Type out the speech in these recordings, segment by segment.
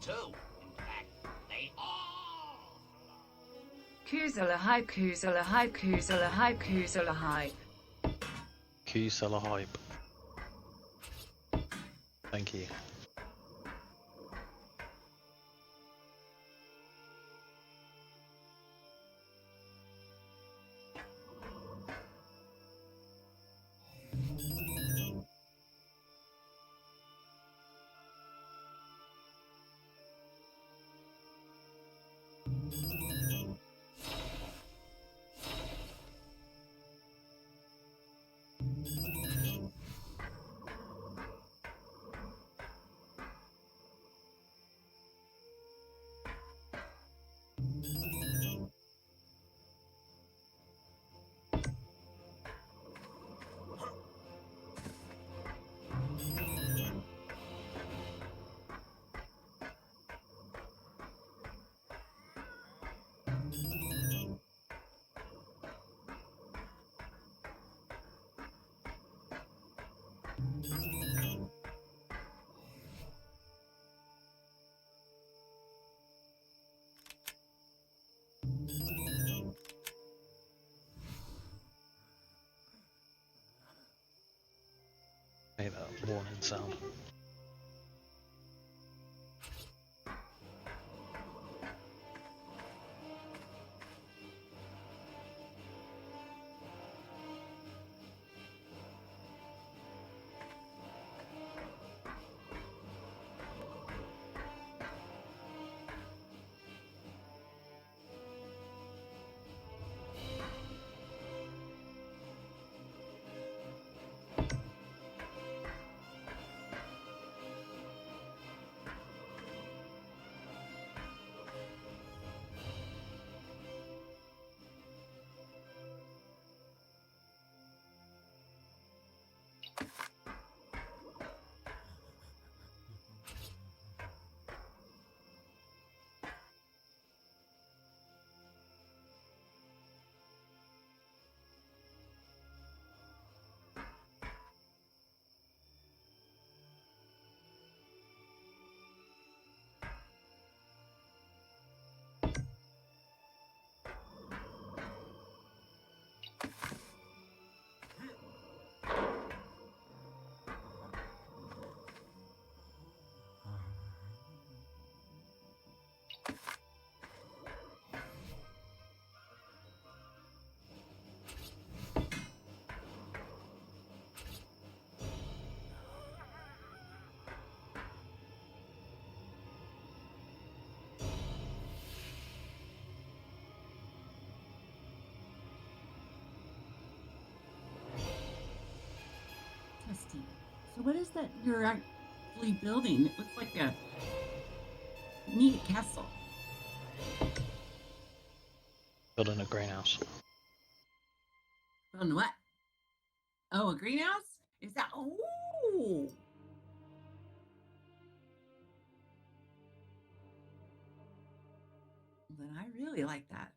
too. In fact, they all Kuzala hype, Kuzala hype, Kuzala hype, Kuzala hype. Q-Seller hype. Thank you. Hate that warning sound. Interesting. So what is that you're actually building? It looks like a neat castle. Building a greenhouse. Building what? Oh, a greenhouse? Is that? Oh. Then I really like that.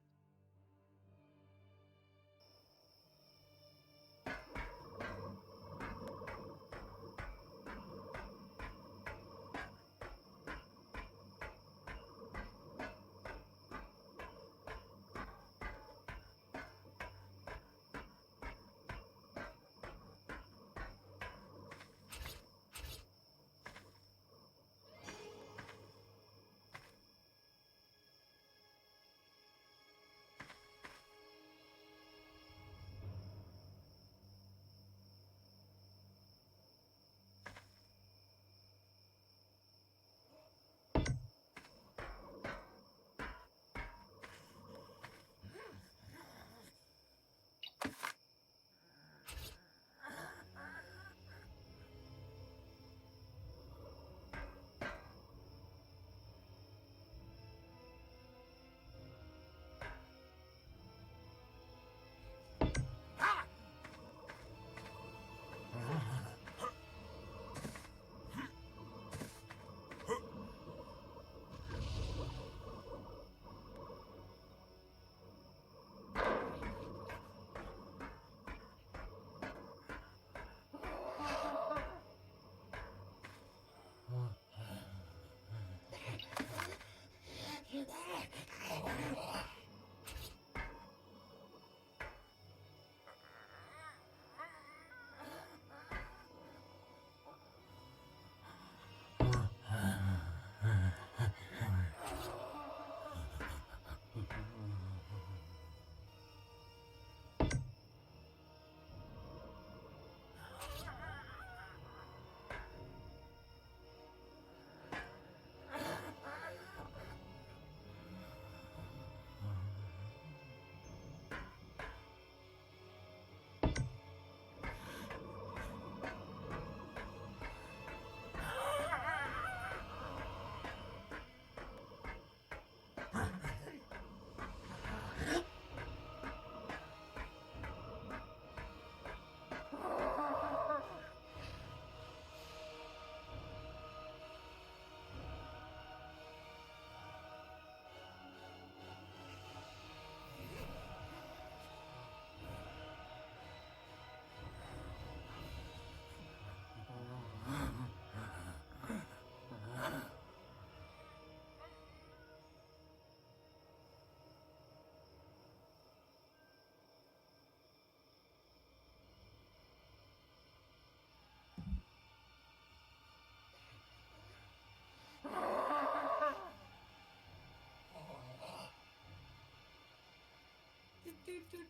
Testing.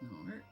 No.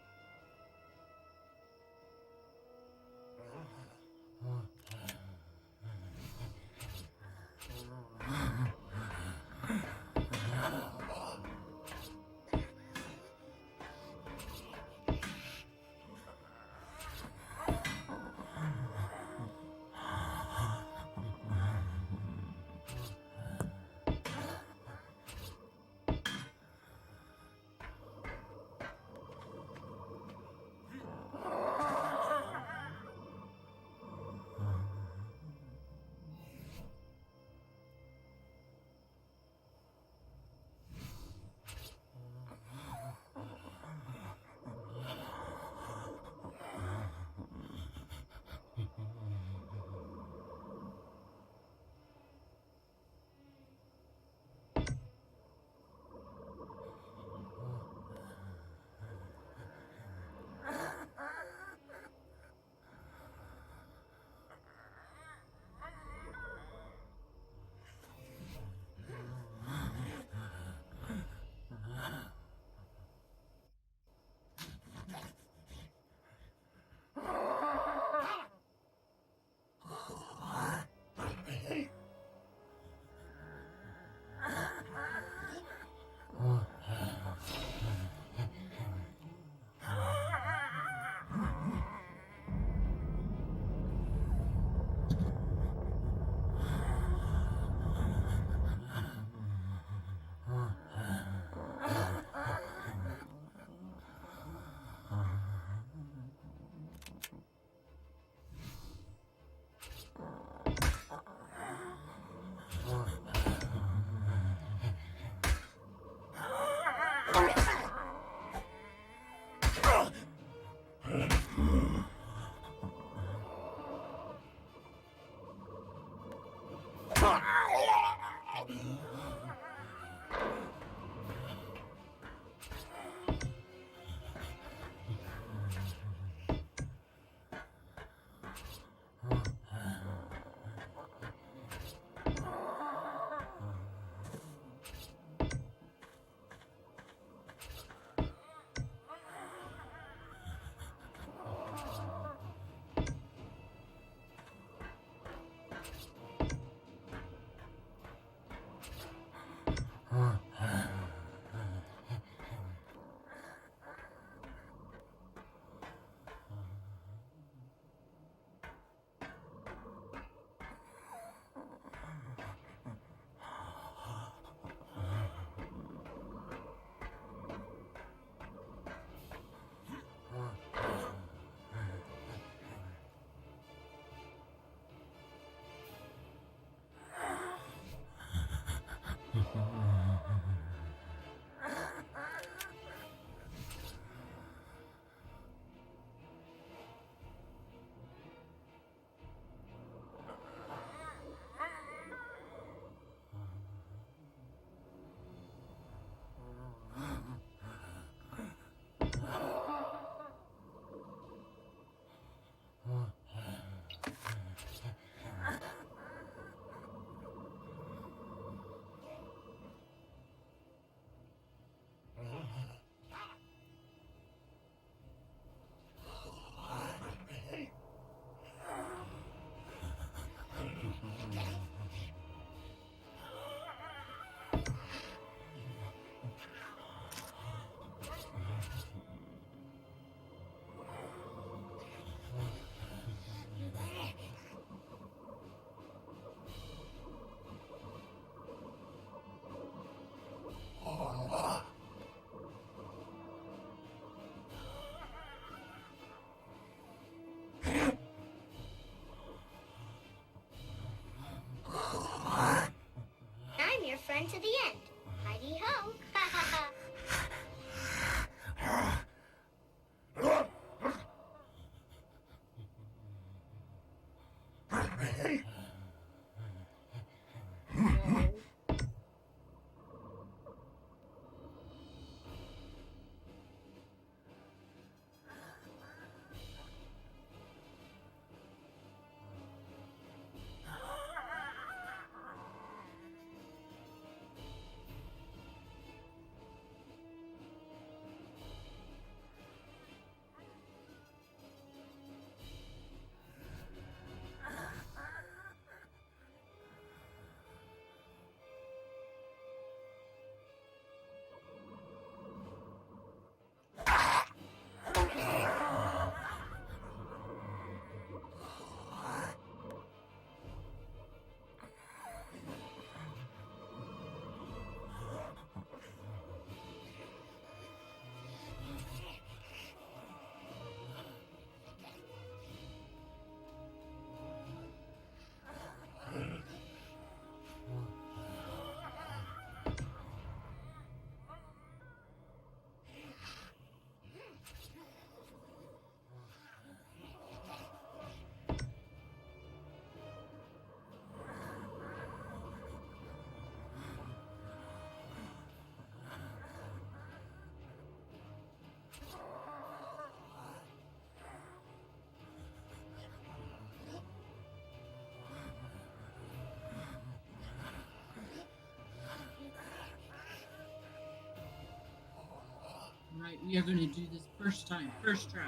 Right, we are going to do this first time, first try.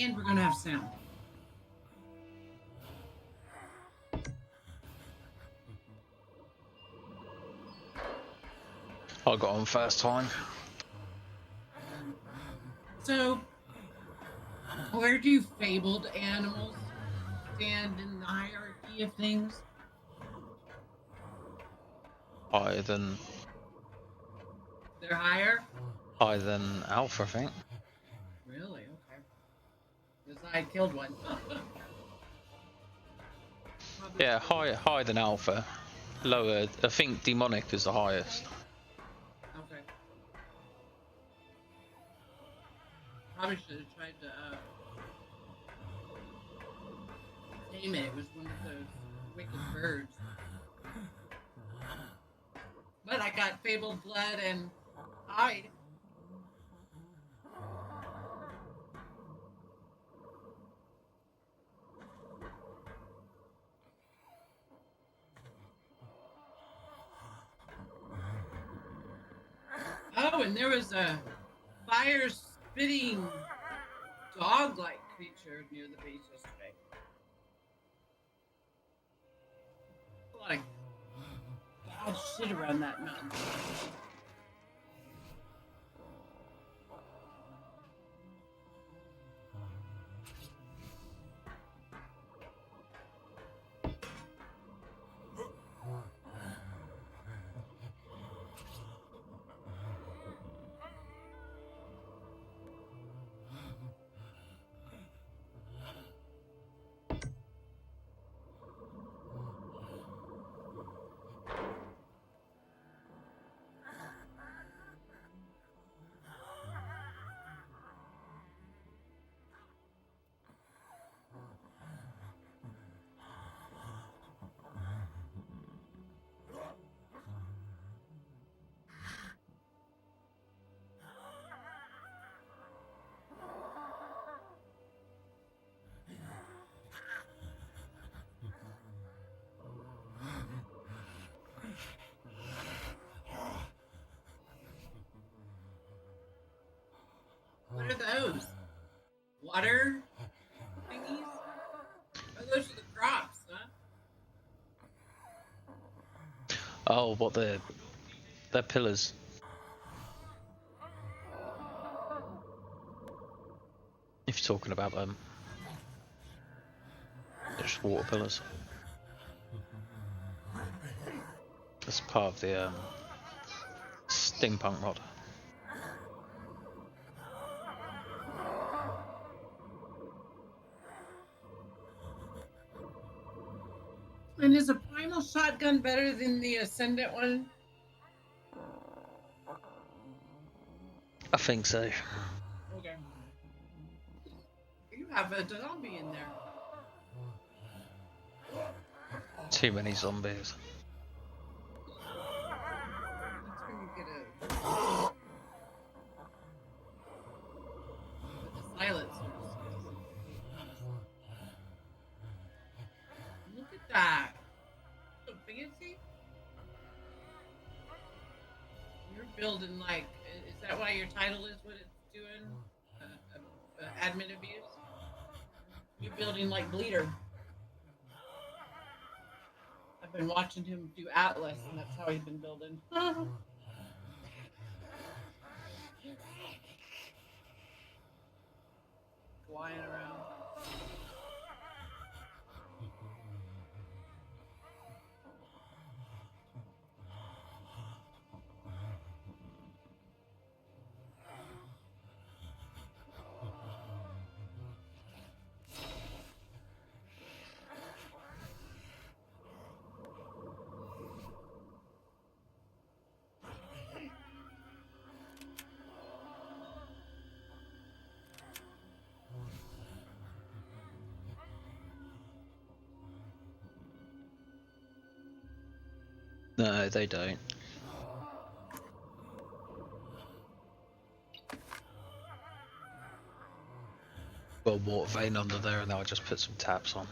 And we're going to have sound. I got on first time. So, where do fabled animals stand in the hierarchy of things? Higher than They're higher? Alpha, I think. Really? Okay. Because I killed one. Yeah, higher than Alpha. Lower, I think Demonic is the highest. Okay. Probably should have tried to tame it. It was one of those wicked birds. But I got fabled blood and hide. Oh, and there was a fire-spitting dog-like creature near the base yesterday. A lot of bad shit around that mountain. What are those? Water thingies? Oh, those are the crops, huh? Oh, what they're pillars. If you're talking about them, they're just water pillars. That's part of the Steampunk mod. And is a Primal shotgun better than the Ascendant one? I think so. Okay. You have a zombie in there. Too many zombies. That's where you get a silencers. Look at that. So fancy. You're building like, is that why your title is what it's doing? Admin abuse? You're building like Bleeder. I've been watching him do Atlas, and that's how he's been building. Flying around. No, they don't. Got a water vein under there, and now I just put some taps on.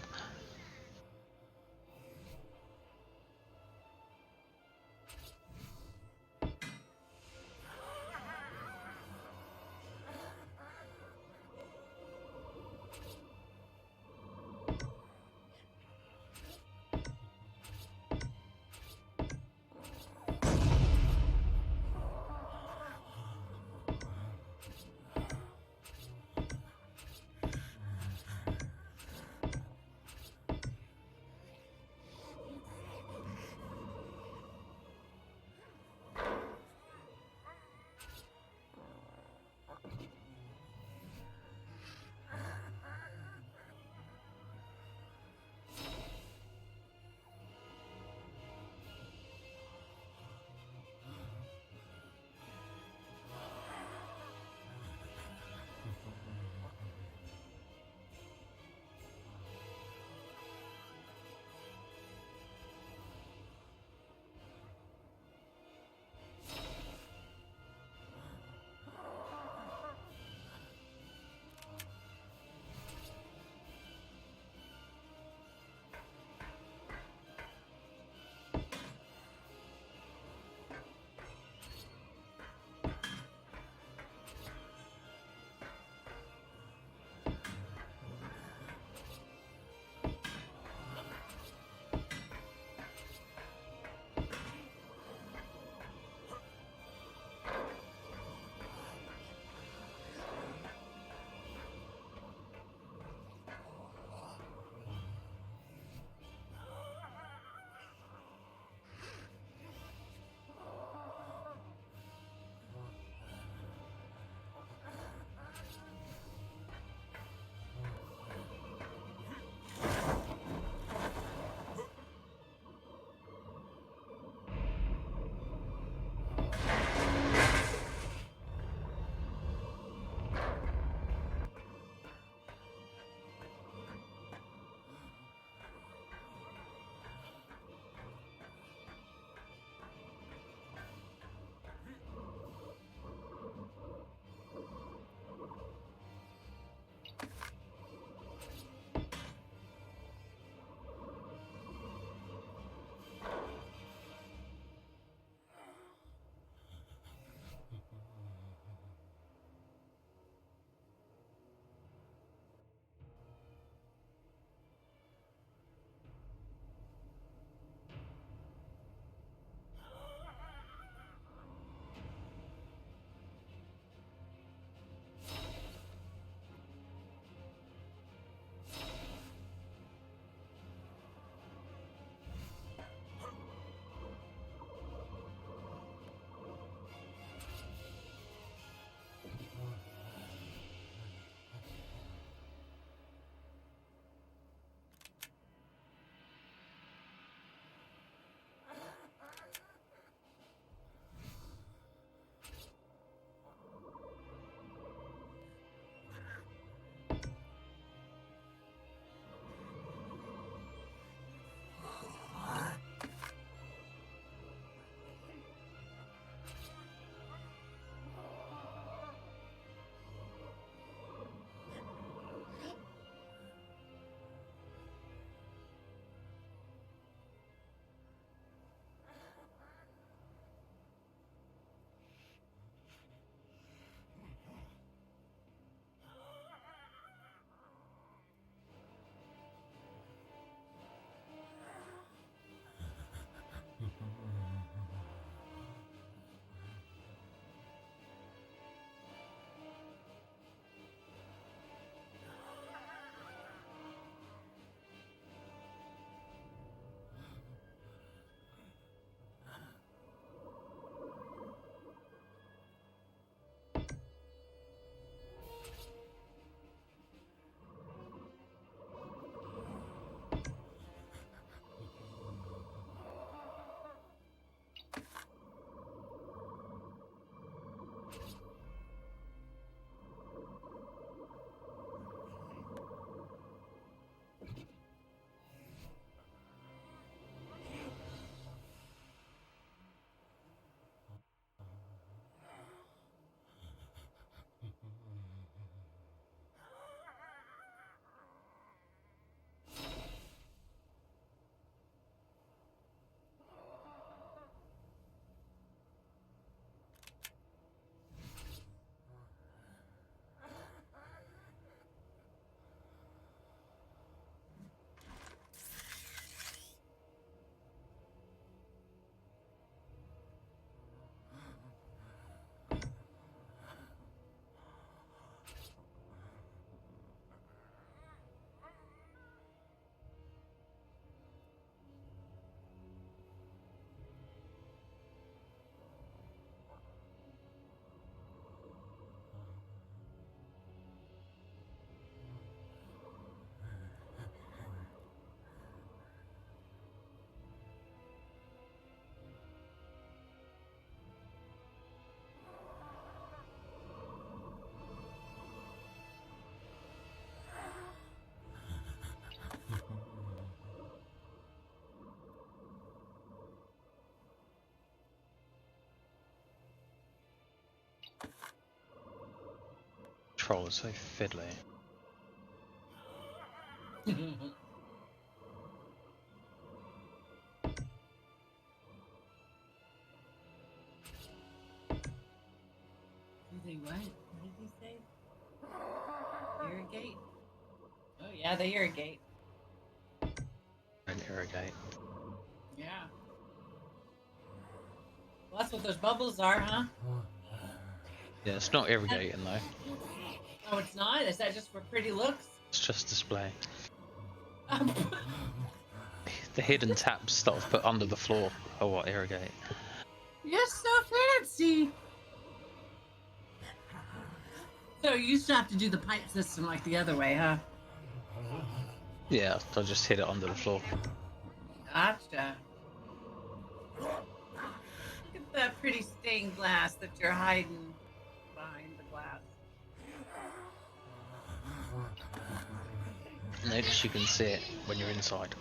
Troll is so fiddly. You think what? What did he say? Irrigate? Oh yeah, they irrigate. And irrigate. Yeah. Well, that's what those bubbles are, huh? Yeah, it's not irrigating though. Oh, it's not? Is that just for pretty looks? It's just display. The hidden taps that I've put under the floor are what irrigate. You're so fancy! So you still have to do the pipe system like the other way, huh? Yeah, I just hid it under the floor. Gotcha. Look at that pretty stained glass that you're hiding behind the glass. Notice you can see it when you're inside.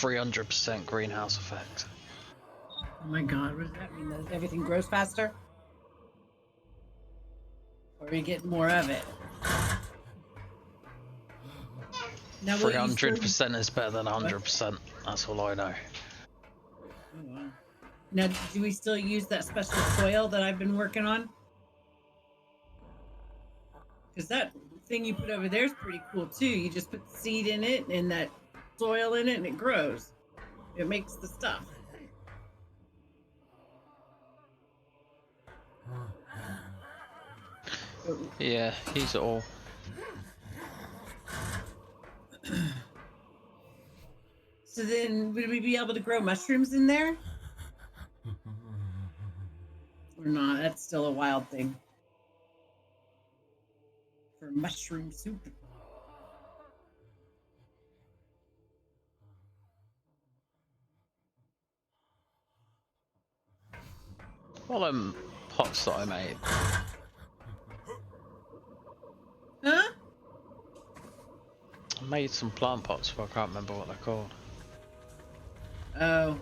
%300 greenhouse effect. Oh my god, what does that mean? That everything grows faster? Or are you getting more of it? Now, will you still- 300% is better than 100%. That's all I know. Oh, wow. Now, do we still use that special soil that I've been working on? Because that thing you put over there is pretty cool too. You just put the seed in it and that soil in it and it grows. It makes the stuff. Yeah, use it all. So then, would we be able to grow mushrooms in there? Or not? That's still a wild thing. For mushroom soup. Well, pots that I made. Huh? I made some plant pots, but I can't remember what they're called. Oh.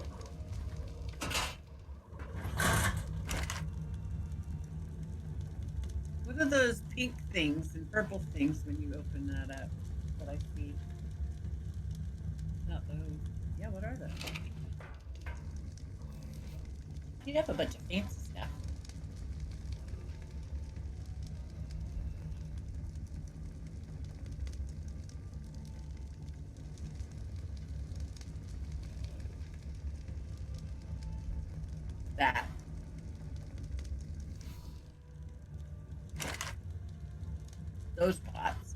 What are those pink things and purple things when you open that up? That I see. Not those. Yeah, what are those? You have a bunch of fancy stuff. That. Those pots.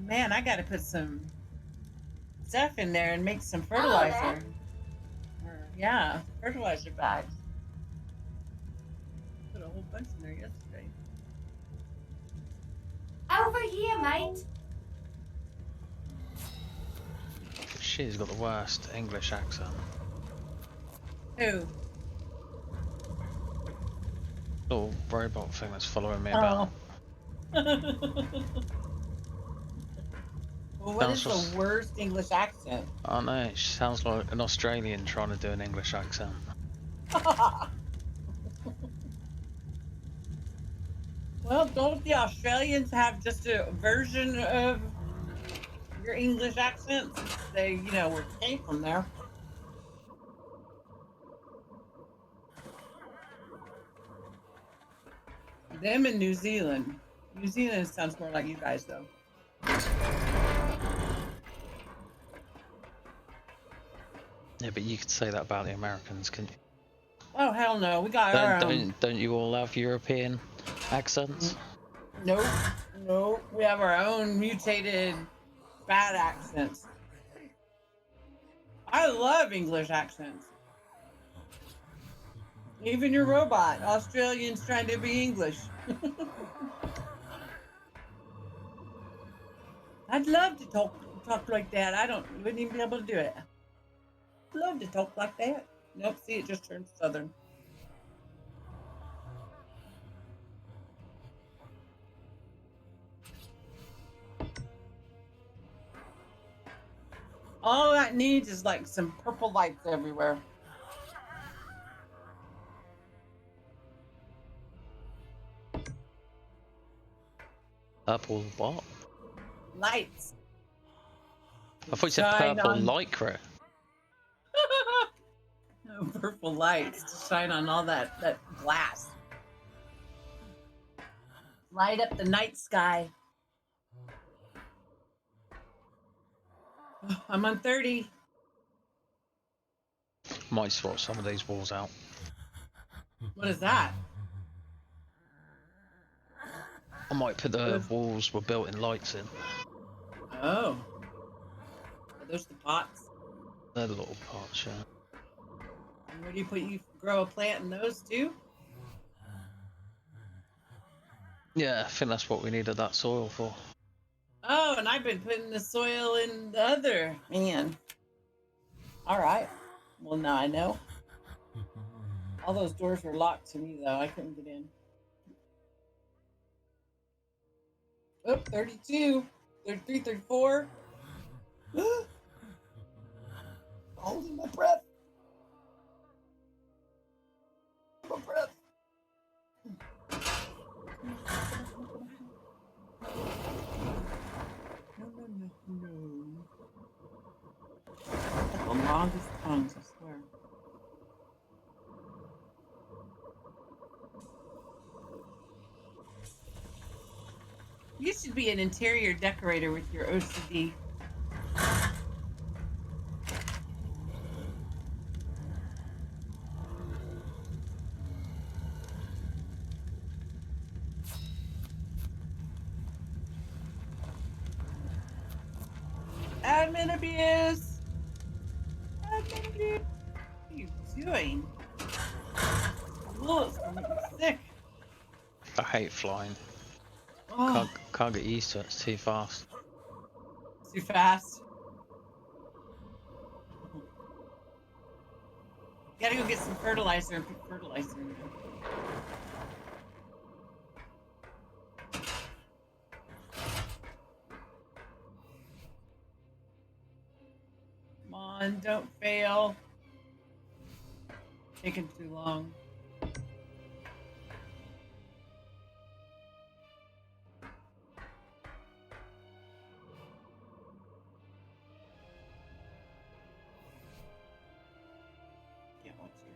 Man, I gotta put some stuff in there and make some fertilizer. Yeah, fertilizer bags. Put a whole bunch in there yesterday. Over here, mate. She's got the worst English accent. Who? Little robot thing that's following me Oh. about. Well, what is Sounds the worst English accent? I know, she sounds like an Australian trying to do an English accent. Well, don't the Australians have just a version of your English accent? Since they, were came from there. Them in New Zealand. New Zealand sounds more like you guys, though. Yeah, but you could say that about the Americans, couldn't you? Oh, hell no. We got our own. Don't you all have European accents? Nope. Nope. We have our own mutated bad accents. I love English accents. Even your robot, Australians trying to be English. I I'd love to talk like that. Wouldn't even be able to do it. Love to talk like that. Nope, see, it just turned southern. All that needs is like some purple lights everywhere. Purple what? Lights. I thought you said Shine purple on- lycra. No, purple lights to shine on all that glass. Light up the night sky. I'm on 30. Might swap some of these walls out. What is that? I might put the walls with built-in lights in. Oh. Are those the pots? They're the little pots, yeah. And where do you put, you grow a plant in those too? Yeah, I think that's what we needed that soil for. Oh, and I've been putting the soil in the other. Man. All right. Well, now I know. All those doors were locked to me, though. I couldn't get in. Oh, 32, 33, 34. Holding my breath. My breath. No. That's the longest tongues, I swear. You should be an interior decorator with your OCD. Admin abuse! Admin abuse! What are you doing? Oh, it's gonna make me sick. I hate flying. Oh, Can't get used to it, it's too fast. too fast. Gotta go get some fertilizer and put fertilizer in there. Come on, don't fail. Taking too long. Can't watch you.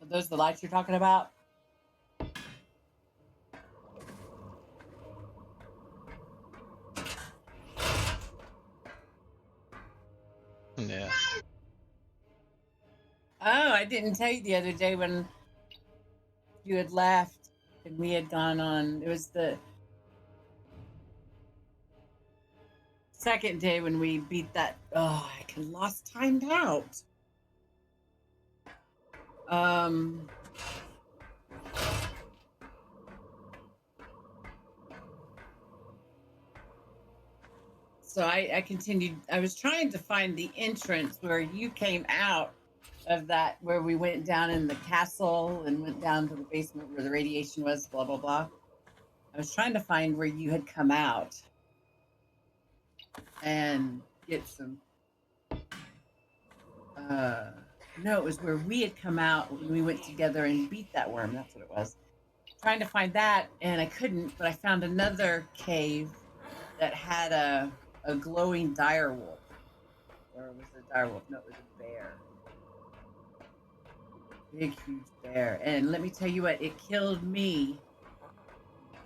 Are those the lights you're talking about? Yeah. Oh, I didn't tell you the other day when you had left and we had gone on. It was the second day when we beat that. Oh, I can lost timed out. Um. So I continued. I was trying to find the entrance where you came out of that, where we went down in the castle and went down to the basement where the radiation was, blah, blah, blah. I was trying to find where you had come out and get some. No, it was where we had come out when we went together and beat that worm. That's what it was. Trying to find that, and I couldn't, but I found another cave that had a glowing dire wolf. Or was it a dire wolf? No, it was a bear. Big, huge bear. And let me tell you what, it killed me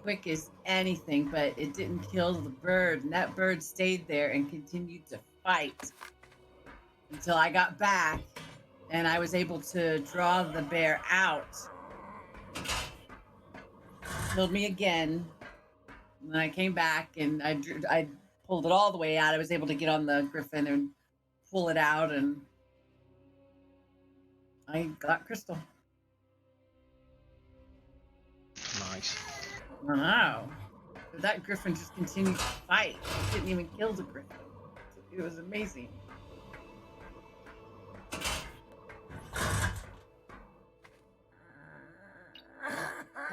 quick as anything, but it didn't kill the bird. And that bird stayed there and continued to fight until I got back and I was able to draw the bear out. Killed me again. And then I came back and I pulled it all the way out. I was able to get on the griffin and pull it out, and I got Crystal. Nice. I don't know. But that griffin just continued to fight. It didn't even kill the griffin. It was amazing.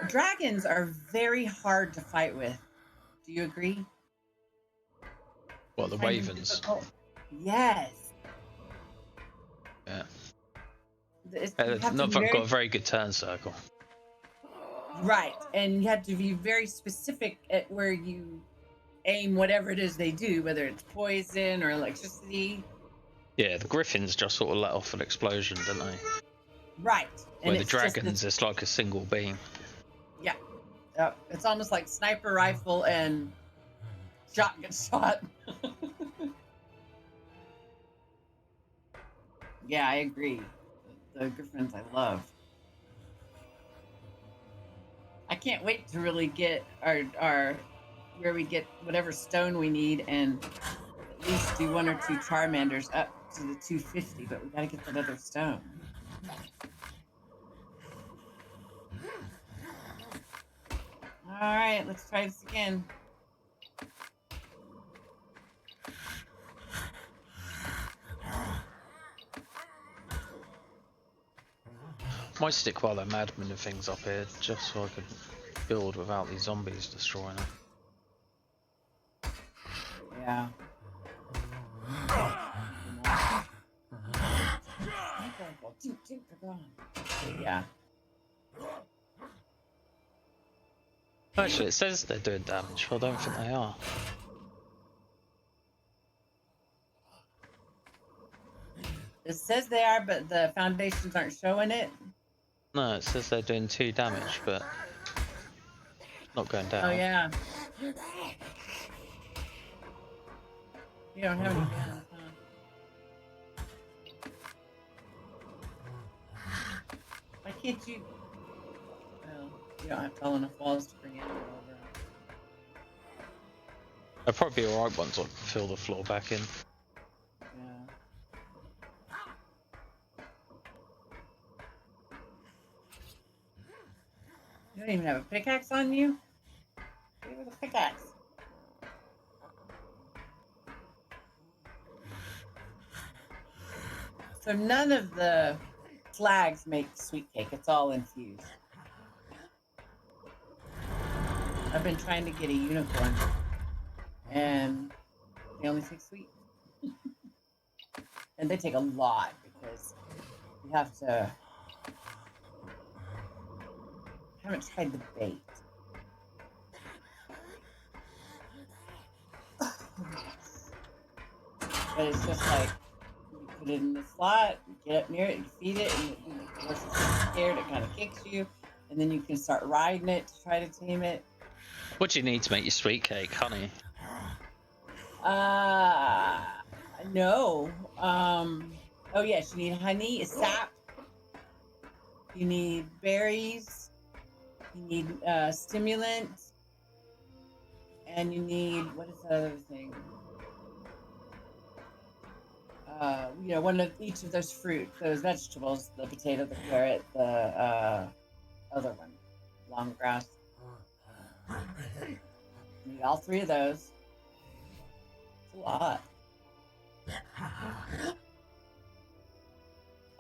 Dragons are very hard to fight with. Do you agree? What, the Kind of Ravens? difficult. Yes. Yeah. You They've have to not be got very, a very good turn circle. right, and you have to be very specific at where you aim whatever it is they do, whether it's poison or electricity. Yeah, the Griffins just sort of let off an explosion, don't they? Right. And Where the it's just Dragons, it's like a single beam. yeah. It's almost like sniper rifle and shotgun shot. Yeah, I agree. The Griffins I love. I can't wait to really get our where we get whatever stone we need and at least do 1 or 2 Charmanders up to the 250, but we gotta get that other stone. Alright, let's try this again. Might stick while they're madmen and things up here, just so I could build without these zombies destroying it. Yeah. Yeah. Actually, it says they're doing damage, but I don't think they are. It says they are, but the foundations aren't showing it. No, it says they're doing 2 damage, but not going down. Oh yeah. You don't have any guns, huh? Why can't you? Well, you don't have tall enough walls to bring anyone over. They're probably alright once I fill the floor back in. Yeah. You don't even have a pickaxe on you? Give me the pickaxe. So none of the flags make sweet cake. It's all infused. I've been trying to get a unicorn, and they only take sweet. And they take a lot because you have to. I haven't tried the bait. But it's just like you put it in the slot, you get up near it, you feed it, and the horse is scared, it kind of kicks you, and then you can start riding it to try to tame it. What do you need to make your sweet cake? Honey? No. Oh yes, you need honey, sap. You need berries. You need stimulant. And you need, what is the other thing? One of each of those fruit, those vegetables, the potato, the carrot, the other one, long grass. You need all 3 of those. a lot.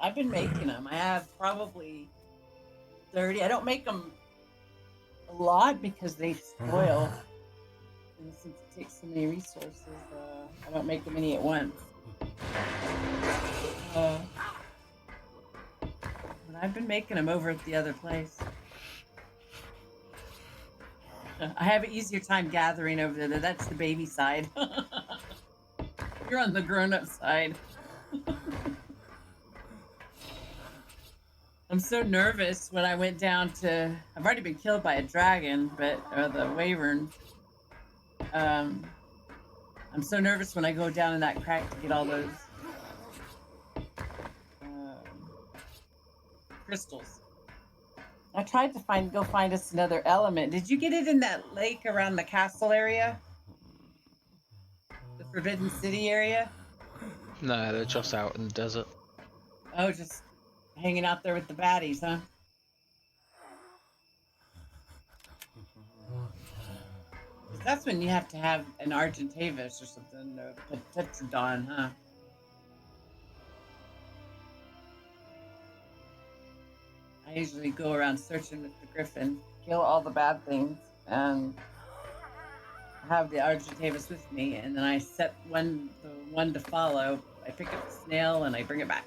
I've been making them. I have probably 30. I don't make them a lot because they spoil. And since it takes so many resources, I don't make them any at once. But I've been making them over at the other place. I have an easier time gathering over there. That's the baby side. You're on the grown-up side. I'm so nervous when I went down to... I've already been killed by a dragon, or the wyvern. I'm so nervous when I go down in that crack to get all those crystals. I tried to go find us another element. Did you get it in that lake around the castle area? The Forbidden City area? No, they're just out in the desert. Oh, just hanging out there with the baddies, huh? Because that's when you have to have an Argentavis or something, or a Tetradon, huh? I usually go around searching with the Griffin, kill all the bad things, and have the Argentavis with me, and then I set the one to follow. I pick up the snail and I bring it back.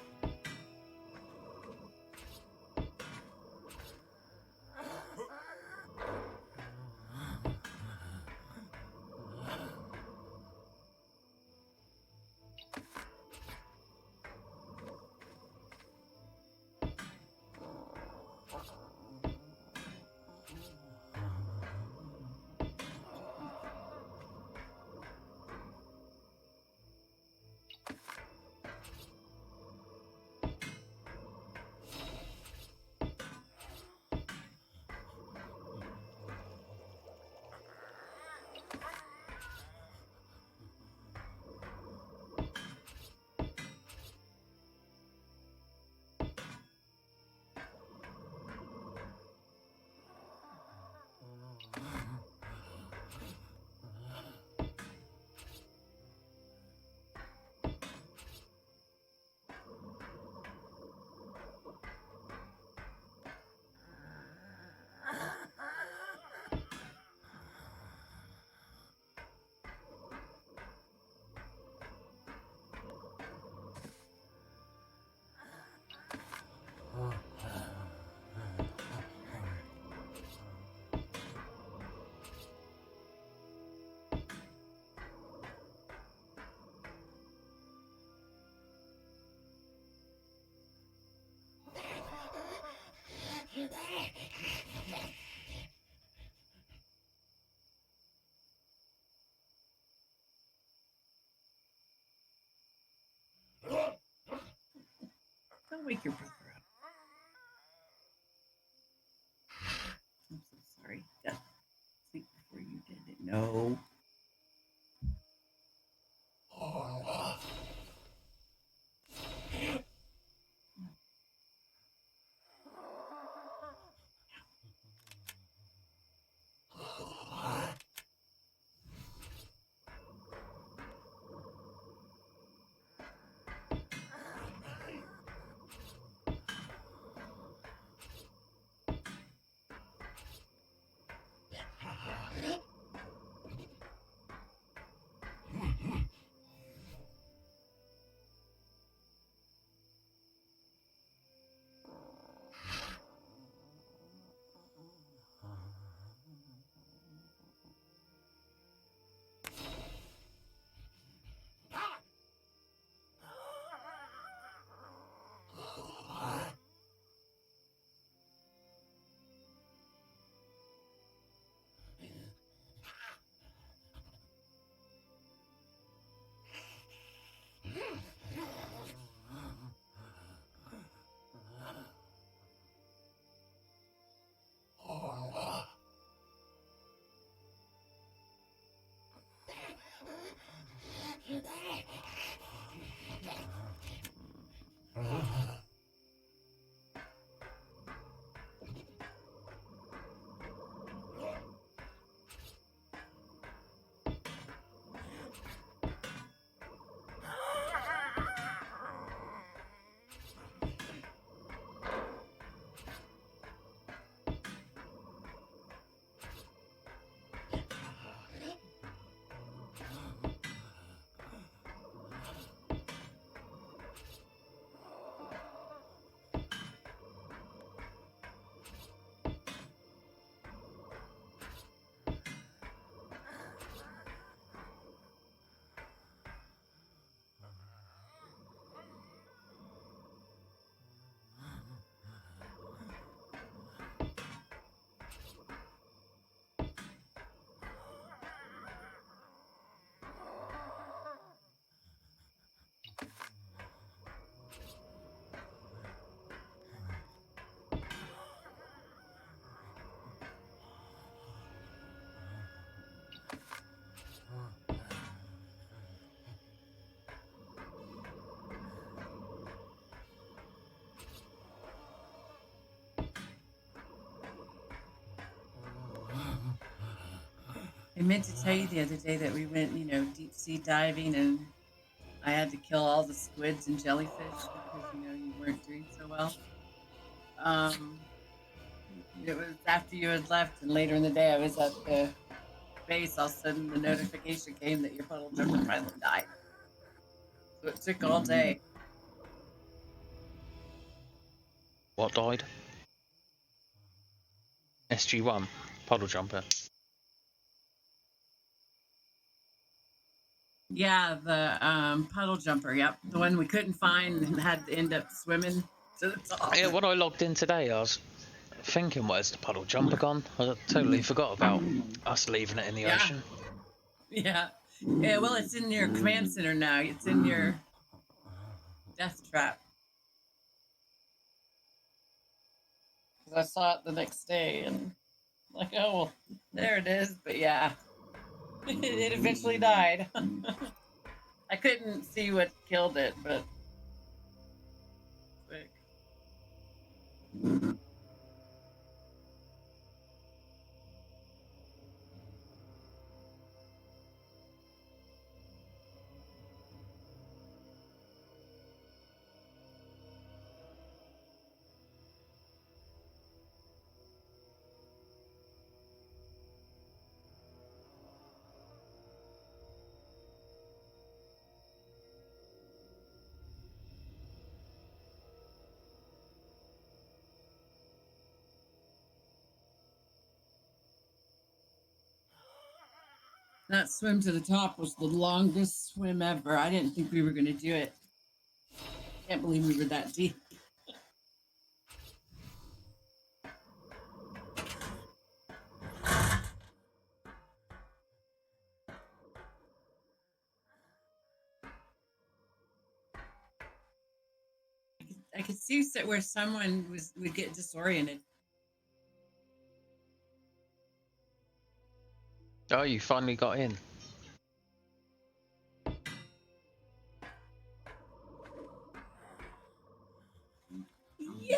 Don't wake your brother up. I'm so sorry. Yeah. Sleep before you did it. No. I meant to tell you the other day that we went, deep sea diving, and I had to kill all the squids and jellyfish because, you weren't doing so well. It was after you had left, and later in the day, I was at the base. All of a sudden, the notification came that your puddle jumper finally died. So it took all day. What died? SG1 puddle jumper. Yeah, the puddle jumper. Yep, the one we couldn't find and had to end up swimming to the top. Yeah, when I logged in today, I was thinking, where's the puddle jumper gone? I totally forgot about us leaving it in the ocean. Yeah. Yeah, well, it's in your command center now. It's in your death trap. 'Cause I saw it the next day and like, oh, well, there it is. But yeah, it eventually died. I couldn't see what killed it, but quick. That swim to the top was the longest swim ever. I didn't think we were going to do it. Can't believe we were that deep. I could see where someone would get disoriented. Oh, you finally got in. Yay!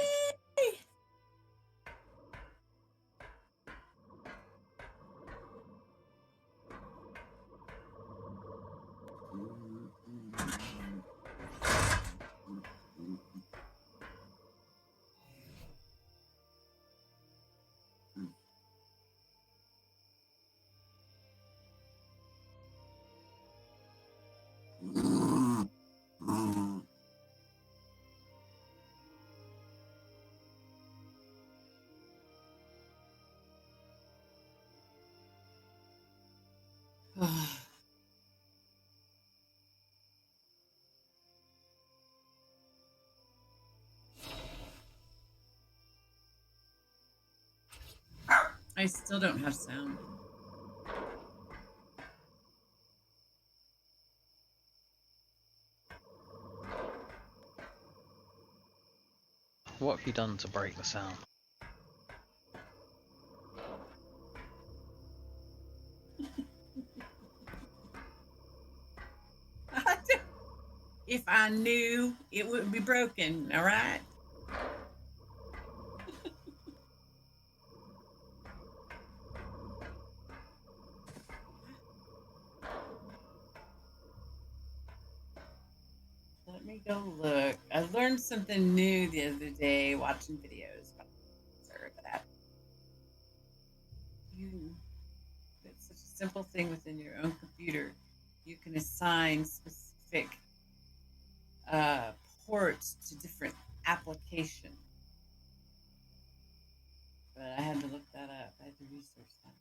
I still don't have sound. What have you done to break the sound? If I knew, it wouldn't be broken, all right? Let me go look. I learned something new the other day watching videos. Sorry for that. It's such a simple thing within your own computer. You can assign specific ports to different applications. But I had to look that up. I had to research that.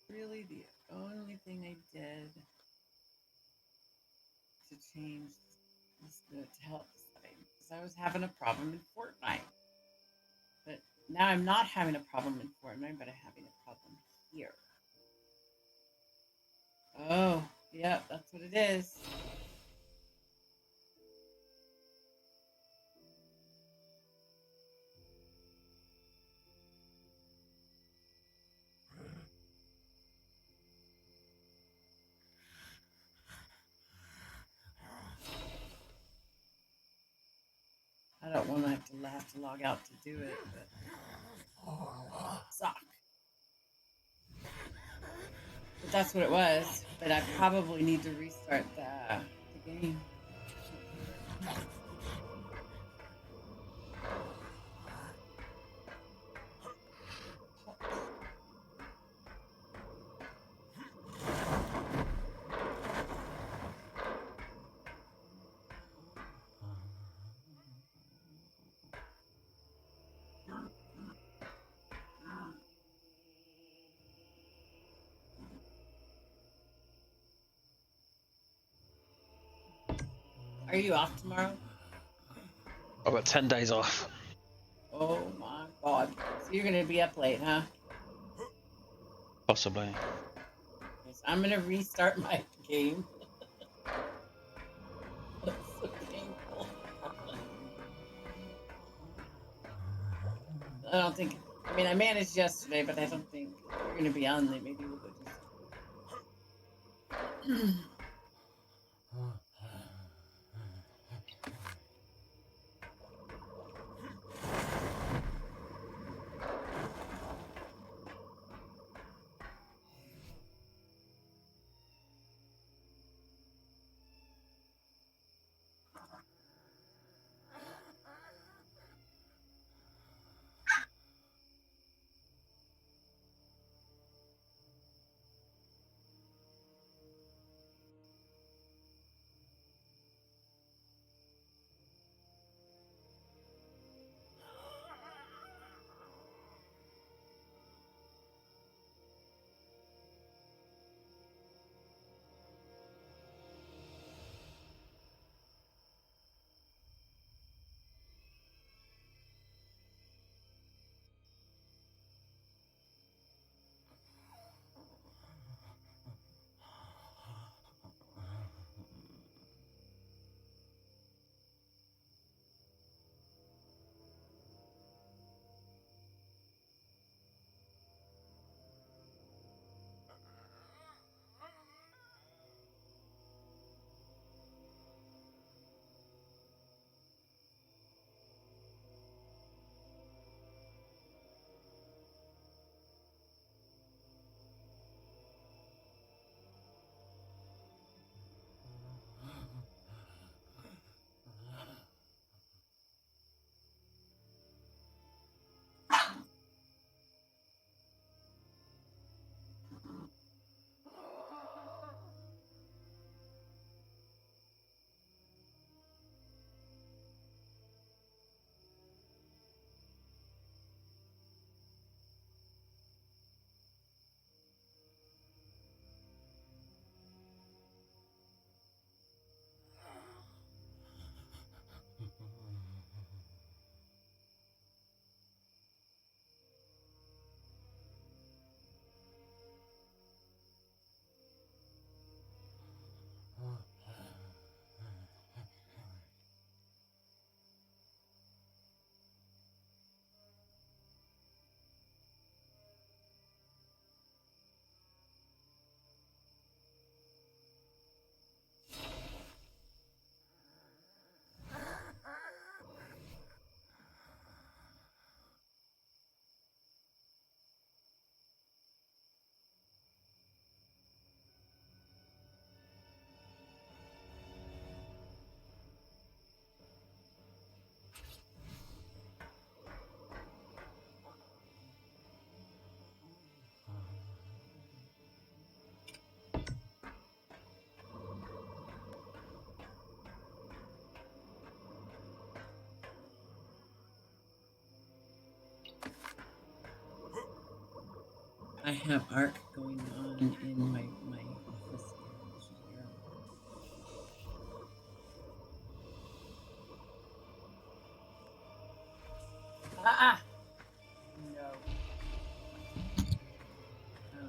Really, the only thing I did to change was to help the setting because I was having a problem in Fortnite. But now I'm not having a problem in Fortnite, but I'm having a problem here. Oh, yep, that's what it is. one. I have to log out to do it, but suck. But that's what it was. But I probably need to restart the game. Are you off tomorrow? I've got 10 days off. Oh my god. So you're gonna be up late, huh? Possibly. Yes, I'm gonna restart my game. That's so painful. I don't think. I mean, I managed yesterday, but I don't think you're gonna be on there. Maybe we'll go do something. I have ARC going on in my office. Ah! No. No.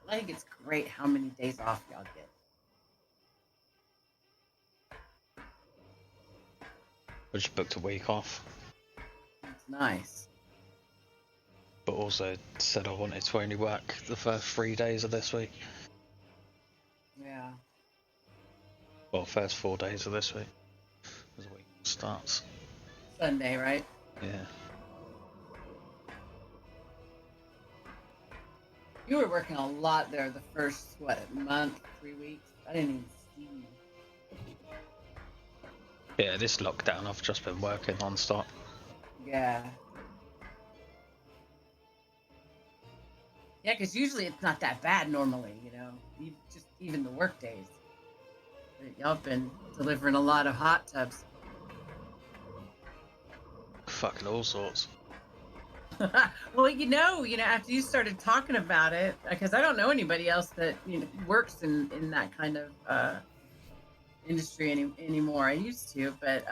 I think it's great how many days off y'all get. I just booked a week off, It's nice. but also said I wanted to only work the first 3 days of this week. Yeah. Well, first 4 days of this week. As the week starts. Sunday, right? Yeah. You were working a lot there the first, month, 3 weeks? I didn't even see you. Yeah, this lockdown I've just been working non-stop. Yeah. Yeah, because usually it's not that bad normally, even the work days. But y'all have been delivering a lot of hot tubs. Fucking all sorts. Well, after you started talking about it, because I don't know anybody else that works in that kind of industry anymore. I used to, but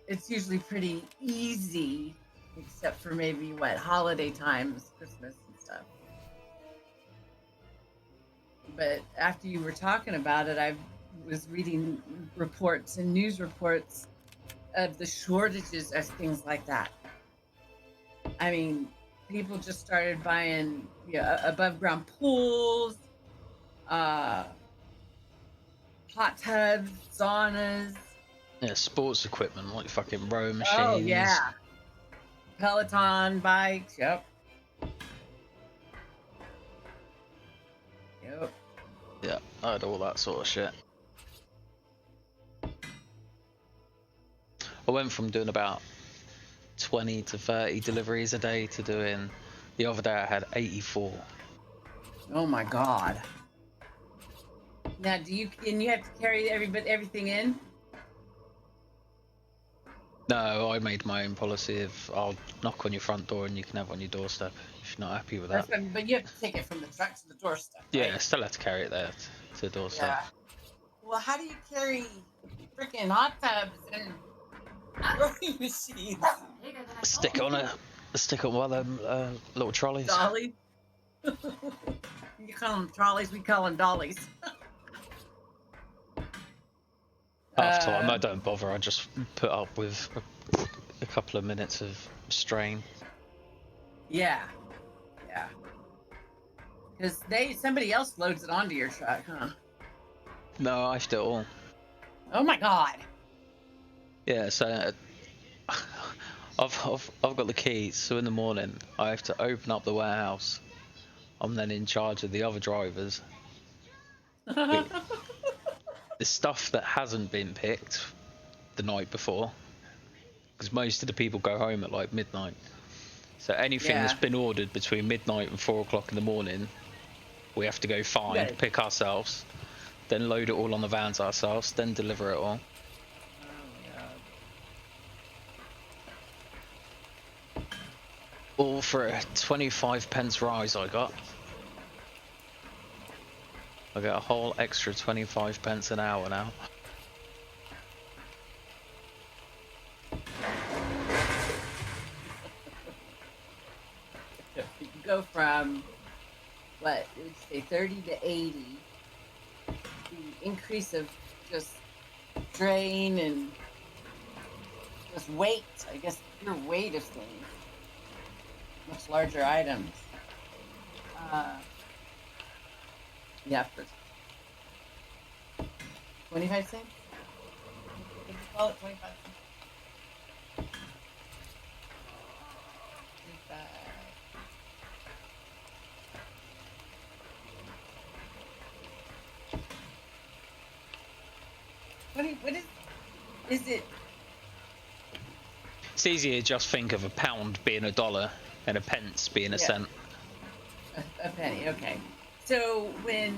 it's usually pretty easy, except for maybe holiday times, Christmas and stuff. But after you were talking about it, I was reading reports and news reports of the shortages of things like that. I mean, people just started buying above ground pools, hot tubs, saunas. Yeah, sports equipment like fucking row machines. Oh yeah, Peloton bikes. Yep. Yeah, I had all that sort of shit. I went from doing about 20 to 30 deliveries a day to doing, the other day I had 84. Oh my god. Now, you have to carry everything in? No, I made my own policy of I'll knock on your front door and you can have it on your doorstep if you're not happy with that. But you have to take it from the truck to the doorstep. Right? Yeah, I still have to carry it there to the doorstep. Yeah. Well, how do you carry freaking hot tubs and rowing machines? Stick on one of them little trolleys. Dollies? You call them trolleys, we call them dollies. Half time, I don't bother. I just put up with a couple of minutes of strain. Yeah. Because somebody else loads it onto your truck, huh? No, I still. Oh my god. Yeah, so I've got the keys. So in the morning, I have to open up the warehouse. I'm then in charge of the other drivers. The stuff that hasn't been picked the night before, because most of the people go home at like midnight. So anything that's been ordered between midnight and 4 o'clock in the morning, we have to go find, Good. pick ourselves, then load it all on the vans ourselves, then deliver it all. Oh my god. All for a 25 pence rise I got. I get a whole extra 25 pence an hour now. So you go from what would you say 30 to 80. The increase of just drain and just weight, I guess pure weight of things. Much larger items. Yeah, for 25 cents? What do you call it? 25 cents? 25. What is it? It's easier to just think of a pound being a dollar and a pence being a cent. A penny, okay. So when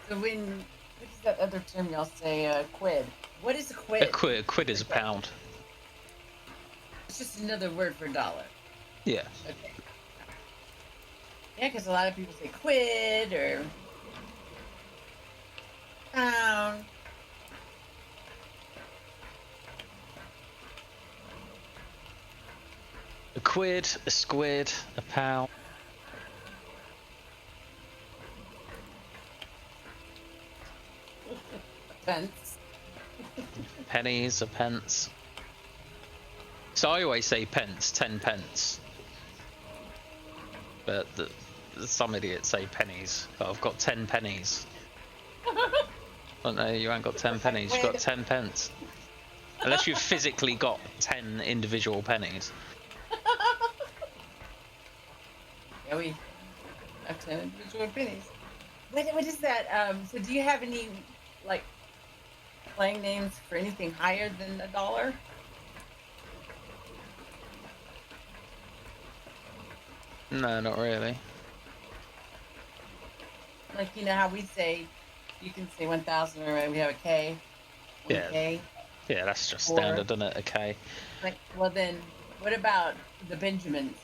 what is that other term y'all say? Quid. What is a quid? A quid is a pound. It's just another word for dollar. Yeah. Okay. Yeah, because a lot of people say quid or pound. A quid, a squid, a pound. Pence. Pennies, a pence. So I always say pence, 10 pence. But some idiots say pennies. But I've got 10 pennies. Oh no, you ain't got 10 pennies, you've got 10 pence. Unless you've physically got 10 individual pennies. Yeah, we have 10 individual pennies. What is that? So do you have any, like, playing names for anything higher than a dollar? No, not really. Like, you know how we say, you can say 1,000 or we have a K? 1K? Yeah, that's just Or- standard, isn't it? A K. Like, well then, what about the Benjamins?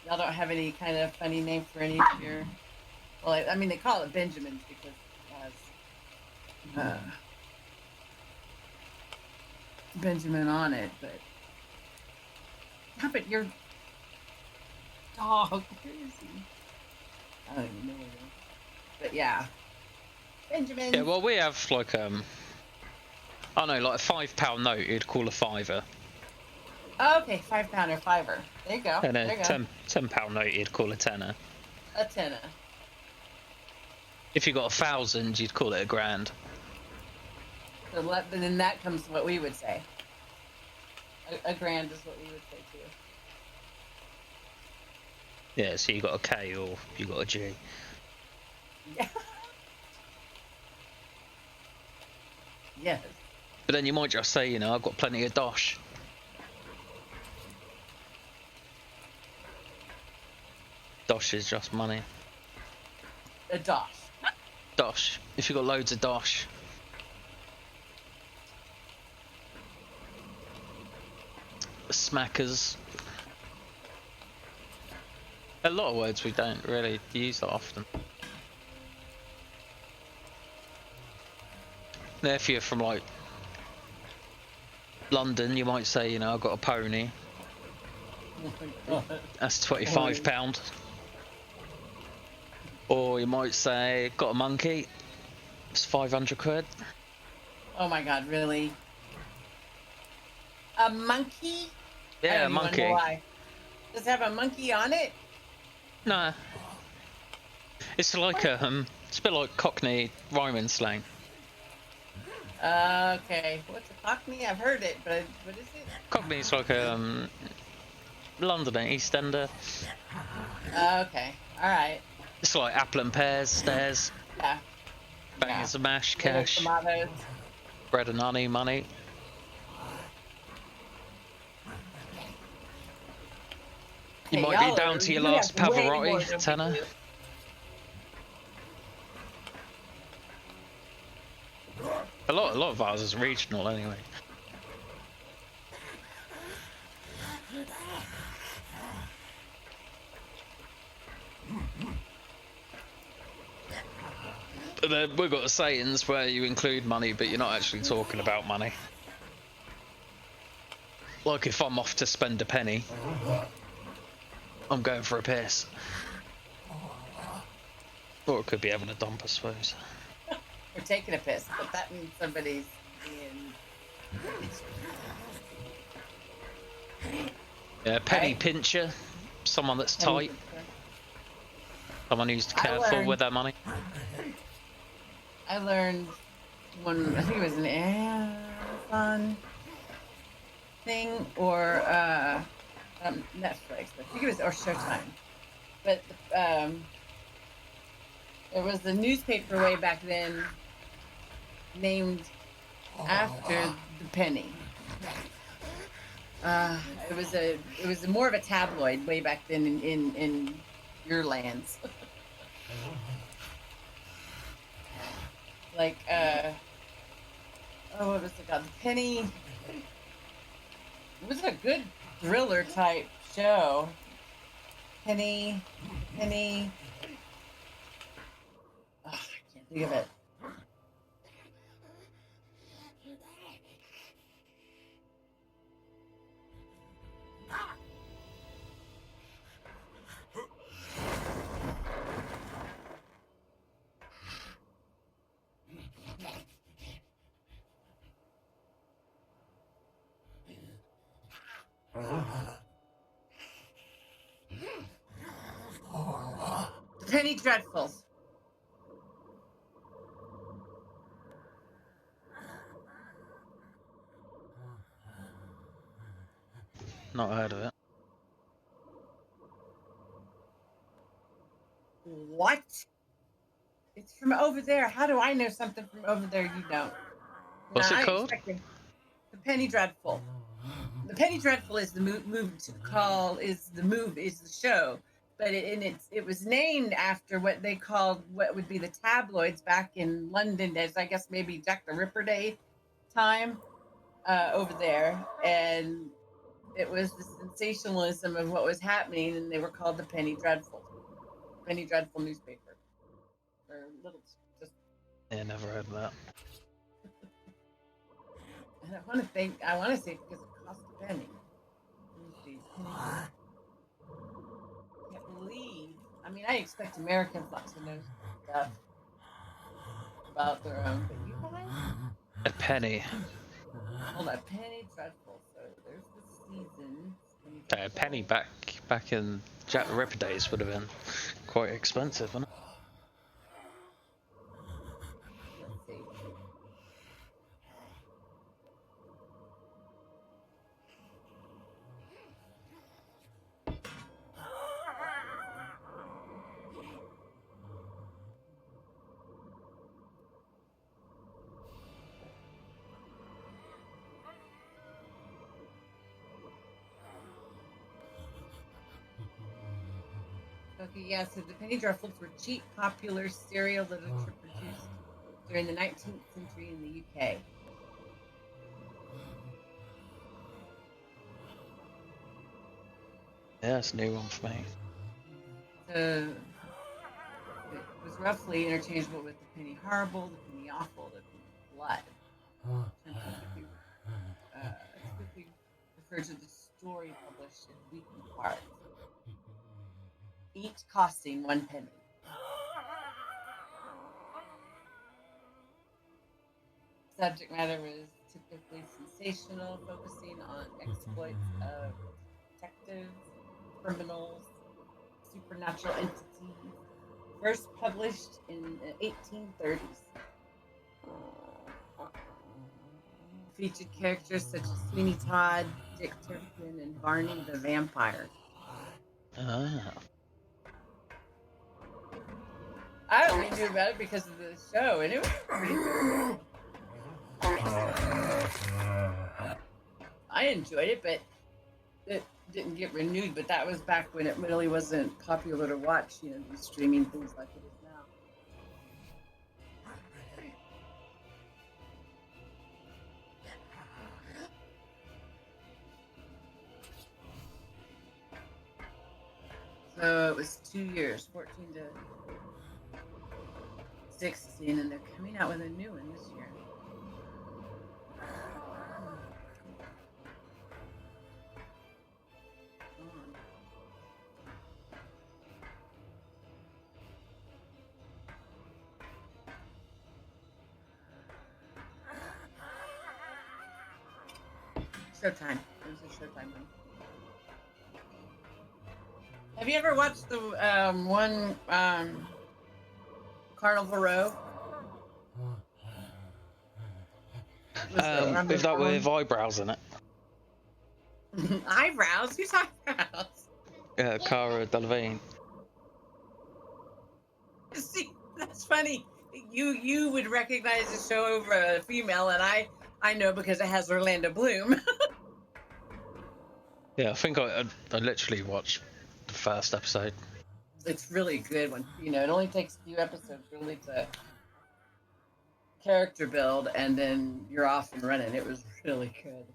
Y'all don't have any kind of funny name for any of your... Well, I mean, they call it Benjamins because it has Benjamin on it, but... Yeah, but your dog, where is he? I don't even know where he is. But yeah. Benjamin. Yeah, well, we have like I don't know, like a £5 note you'd call a fiver, Oh, okay, £5 or fiver. There you go. and There a you go. £10 note you'd call a tenner. A tenner. If you got 1,000, you'd call it a grand. So then that comes to what we would say. A grand is what we would say too. Yeah, so you got a K or you got a G. Yeah. Yes. But then you might just say, you know, I've got plenty of dosh. Dosh is just money. A dosh. Dosh. If you got loads of dosh. Smackers. A lot of words we don't really use that often. Now, if you're from like London, you might say, you know, I've got a pony. That's £25. Or you might say, got a monkey. It's 500 quid. Oh my god, really? A monkey? I Yeah, a don't even monkey. know why. Does it have a monkey on it? No. It's like it's a bit like Cockney rhyming slang. Okay. What's a cockney? I've heard it, but what is it? Cockney's like Londoner, East Ender. Okay. Alright. It's like apple and pears, stairs, Yeah. bangers and mash, Little cash, tomatoes. bread and honey, money. You might be down to your last Pavarotti, Tanner. A lot of ours is regional anyway. But then we've got sayings where you include money, but you're not actually talking about money. Like if I'm off to spend a penny, I'm going for a piss. Or it could be having a dump, I suppose. Or taking a piss, but that means somebody's being... Yeah, penny Right. pincher, someone that's tight, someone who's I careful learned- with their money. I learned one, I think it was an Amazon thing or Netflix, I think it was, or Showtime. But there was a newspaper way back then named after the penny. It was more of a tabloid way back then in your lands. Like what was it called? The Penny. It was a good thriller type show. Penny. Oh, I can't think of it. The Penny Dreadfuls. Not heard of it. What? It's from over there. How do I know something from over there you don't? What's it I called? expected- The Penny Dreadful. The Penny Dreadful is the is the show, but it was named after what they called what would be the tabloids back in London as I guess maybe Jack the Ripper Day time over there, and it was the sensationalism of what was happening, and they were called the Penny Dreadful newspaper. Or little, just Yeah, never heard of that. and I want to say because it cost a penny. Let me see, penny. Can't believe. I mean, I expect Americans not to know stuff about their own, but you guys, A penny. hold on, Penny Dreadful. So there's the season. A penny back in Jack the Ripper days would have been quite expensive, wouldn't it? Let's see. Okay, yeah, so the Penny Dreadfuls were cheap, popular serial literature produced during the 19th century in the UK. Yeah, it's a new one for me. So it was roughly interchangeable with the Penny Horrible, the Penny Awful, the Penny Blood. Typically referred to the story published in weekly parts, each costing 1 penny. Subject matter was typically sensational, focusing on exploits of detectives, criminals, supernatural entities. First published in the 1830s. Featured characters such as Sweeney Todd, Dick Turpin, and Barney the Vampire. Ah. I only knew about it because of the show, and it was pretty good. I enjoyed it, but didn't get renewed, but that was back when it really wasn't popular to watch, you know, these streaming things like it is now. So it was 2 years, 14 to 16, and they're coming out with a new one this year. Showtime. It was a Showtime one. Have you ever watched the one Carnival Row? With that with eyebrows in it. Eyebrows? Who's eyebrows? Cara Delevingne. See, that's funny. You would recognize the show over a female, and I know because it has Orlando Bloom. Yeah, I think I literally watched the first episode. It's really good when, you know, it only takes a few episodes really to character build, and then you're off and running. It was really good.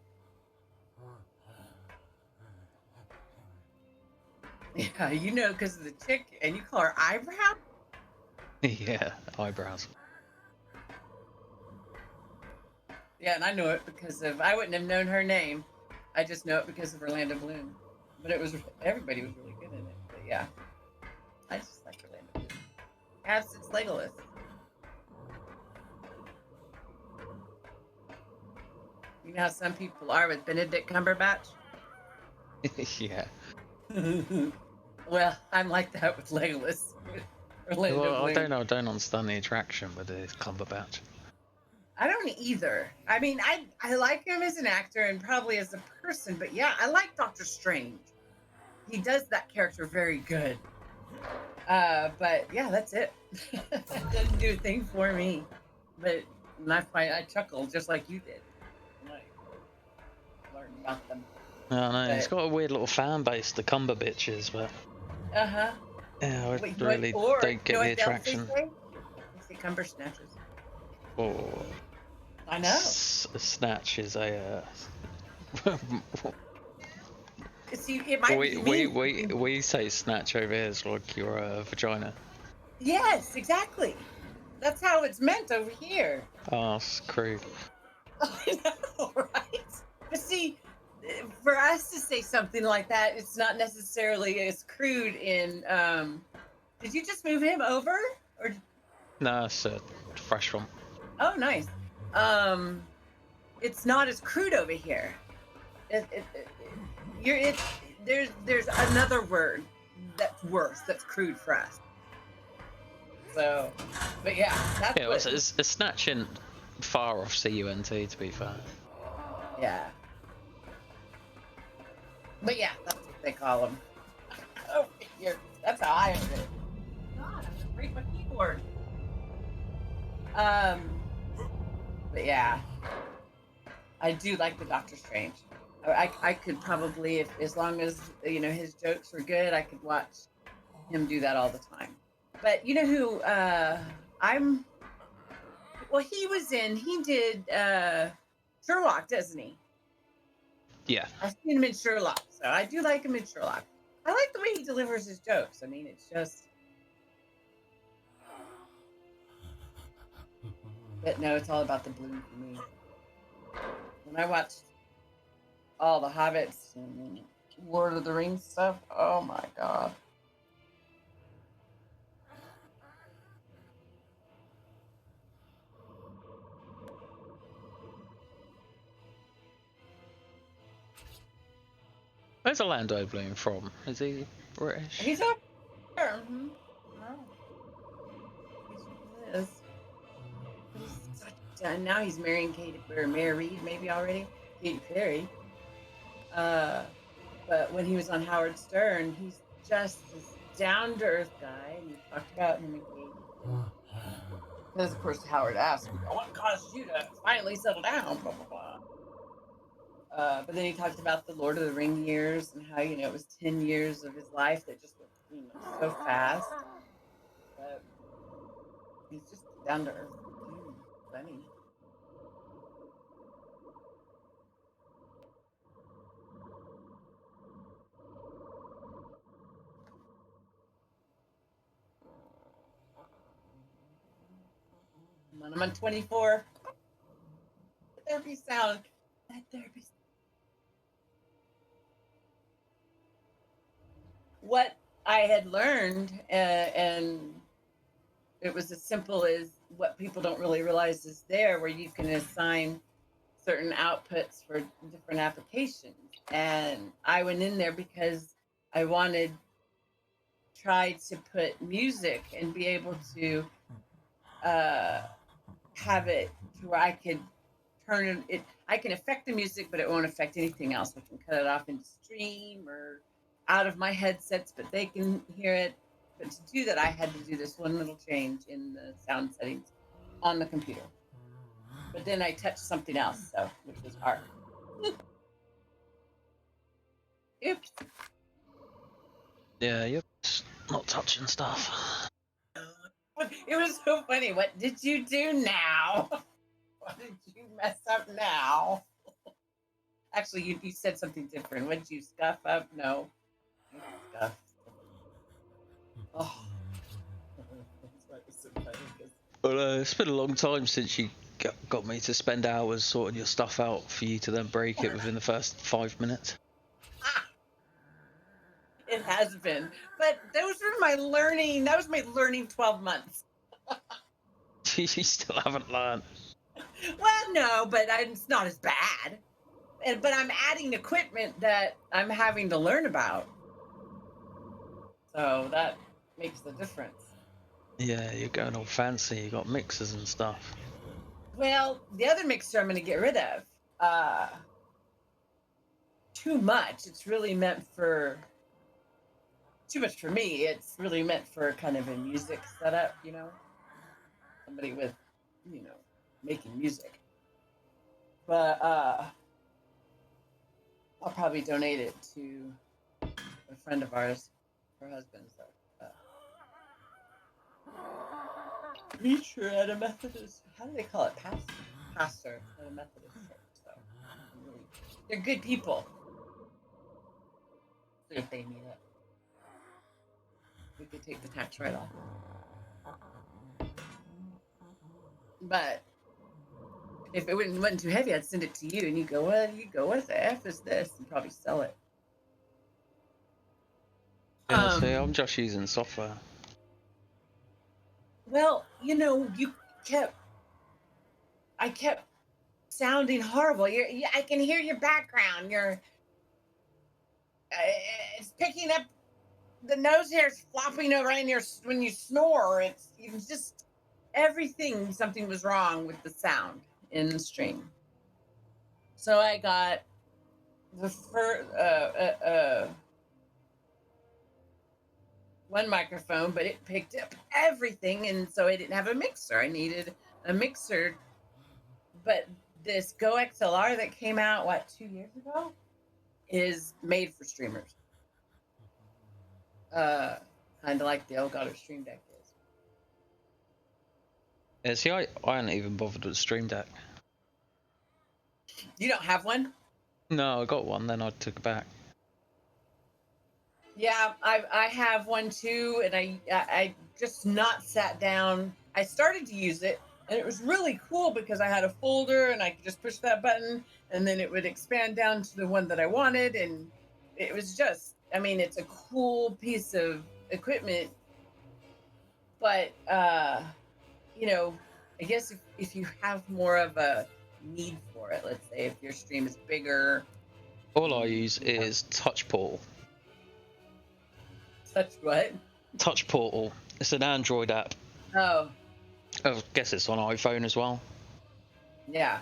Yeah, you know, because of the chick, and you call her eyebrow? Yeah, eyebrows. Yeah, and I know it because of, I wouldn't have known her name. I just know it because of Orlando Bloom. But it was, everybody was really good in it. But yeah, I just like Orlando Bloom. Absence Legolas. You know how some people are with Benedict Cumberbatch? Yeah. Well, I'm like that with Legolas. Orlando Well, Bloom. I don't understand the attraction with the Cumberbatch. I don't either. I mean, I like him as an actor and probably as a person, but yeah, I like Doctor Strange. He does that character very good. But yeah, that's it. That doesn't do a thing for me. But I chuckled just like you did. Like, learn about them. I know, it's got a weird little fan base, the Cumber bitches, but Uh-huh. yeah, I Wait, really or, don't get you know the what else they attraction. say? They say Cumber snatches. Oh, I know. Snatch is a. See, it might be me. we say snatch over here is like your vagina. Yes, exactly. That's how it's meant over here. Oh, it's crude. I know, right? But see, for us to say something like that, it's not necessarily as crude in. Did you just move him over, or? No, it's a fresh one. Oh, nice. It's not as crude over here. There's another word that's worse. That's crude for us. So, but yeah, that's Yeah, it's snatching far off CUNT, to be fair. Yeah. But yeah, that's what they call them. Oh, here. That's how I heard it. God, I'm gonna break my keyboard. But yeah, I do like the Doctor Strange. I could probably, if as long as you know his jokes were good, I could watch him do that all the time. But you know who he did Sherlock, doesn't he? Yeah. I've seen him in Sherlock, so I do like him in Sherlock. I like the way he delivers his jokes. I mean, it's just. But no, it's all about the bloom for me. When I watched all the Hobbits and Lord of the Rings stuff, oh my god. Where's Orlando Bloom from? Is he British? He's up there. Mm-hmm. No. He is. And now he's marrying married maybe already, Katy Perry. But when he was on Howard Stern, he's just this down-to-earth guy, and he talked about him and Katy. Because of course Howard asked, "What caused you to finally settle down?" Blah blah blah. But then he talked about the Lord of the Ring years and how, it was 10 years of his life that just went, so fast. But he's just down to earth, funny. I'm on 24. The therapy sound. That therapy. What I had learned, and it was as simple as what people don't really realize is there, where you can assign certain outputs for different applications. And I went in there because I wanted tried to put music and be able to have it to where I could turn it. I can affect the music, but it won't affect anything else. I can cut it off into stream or out of my headsets, but they can hear it. But to do that, I had to do this one little change in the sound settings on the computer. But then I touched something else, which was art. Oops. Yeah, you're not touching stuff. It was so funny. What did you do now? What did you mess up now? Actually, you said something different. What did you scuff up? No. You scuff. Oh. Well, it's been a long time since you got me to spend hours sorting your stuff out for you to then break it within the first 5 minutes. It has been. But those were my learning. That was my learning 12 months. You still haven't learned. Well, no, but it's not as bad. But I'm adding equipment that I'm having to learn about. So that makes the difference. Yeah, you're going all fancy. You got mixers and stuff. Well, the other mixer I'm going to get rid of. Too much. It's really meant for... Too much for me. It's really meant for kind of a music setup, Somebody with, making music. But I'll probably donate it to a friend of ours, her husband's preacher at a Methodist. How do they call it? Pastor at a Methodist church. So they're good people. So if they need it, we could take the tax right off. But if it wasn't too heavy, I'd send it to you, and you go, well, you go, what the F is this? And probably sell it. Yeah, see, I'm just using software. Well, I kept sounding horrible. I can hear your background. It's picking up the nose hairs flopping over in when you snore. It's just everything. Something was wrong with the sound in the stream. So I got the first one microphone, but it picked up everything, and so I didn't have a mixer. I needed a mixer. But this Go XLR that came out 2 years ago is made for streamers. Kind of like the Elgato Stream Deck is. Yeah, see, I hadn't even bothered with Stream Deck. You don't have one? No, I got one, then I took it back. Yeah, I have one too, and I just not sat down. I started to use it, and it was really cool because I had a folder, and I could just push that button, and then it would expand down to the one that I wanted, and it was just, it's a cool piece of equipment, but I guess if you have more of a need for it, let's say if your stream is bigger. All I use is Touch Portal. Touch what? Touch Portal. It's an Android app. Oh. I guess it's on iPhone as well. Yeah.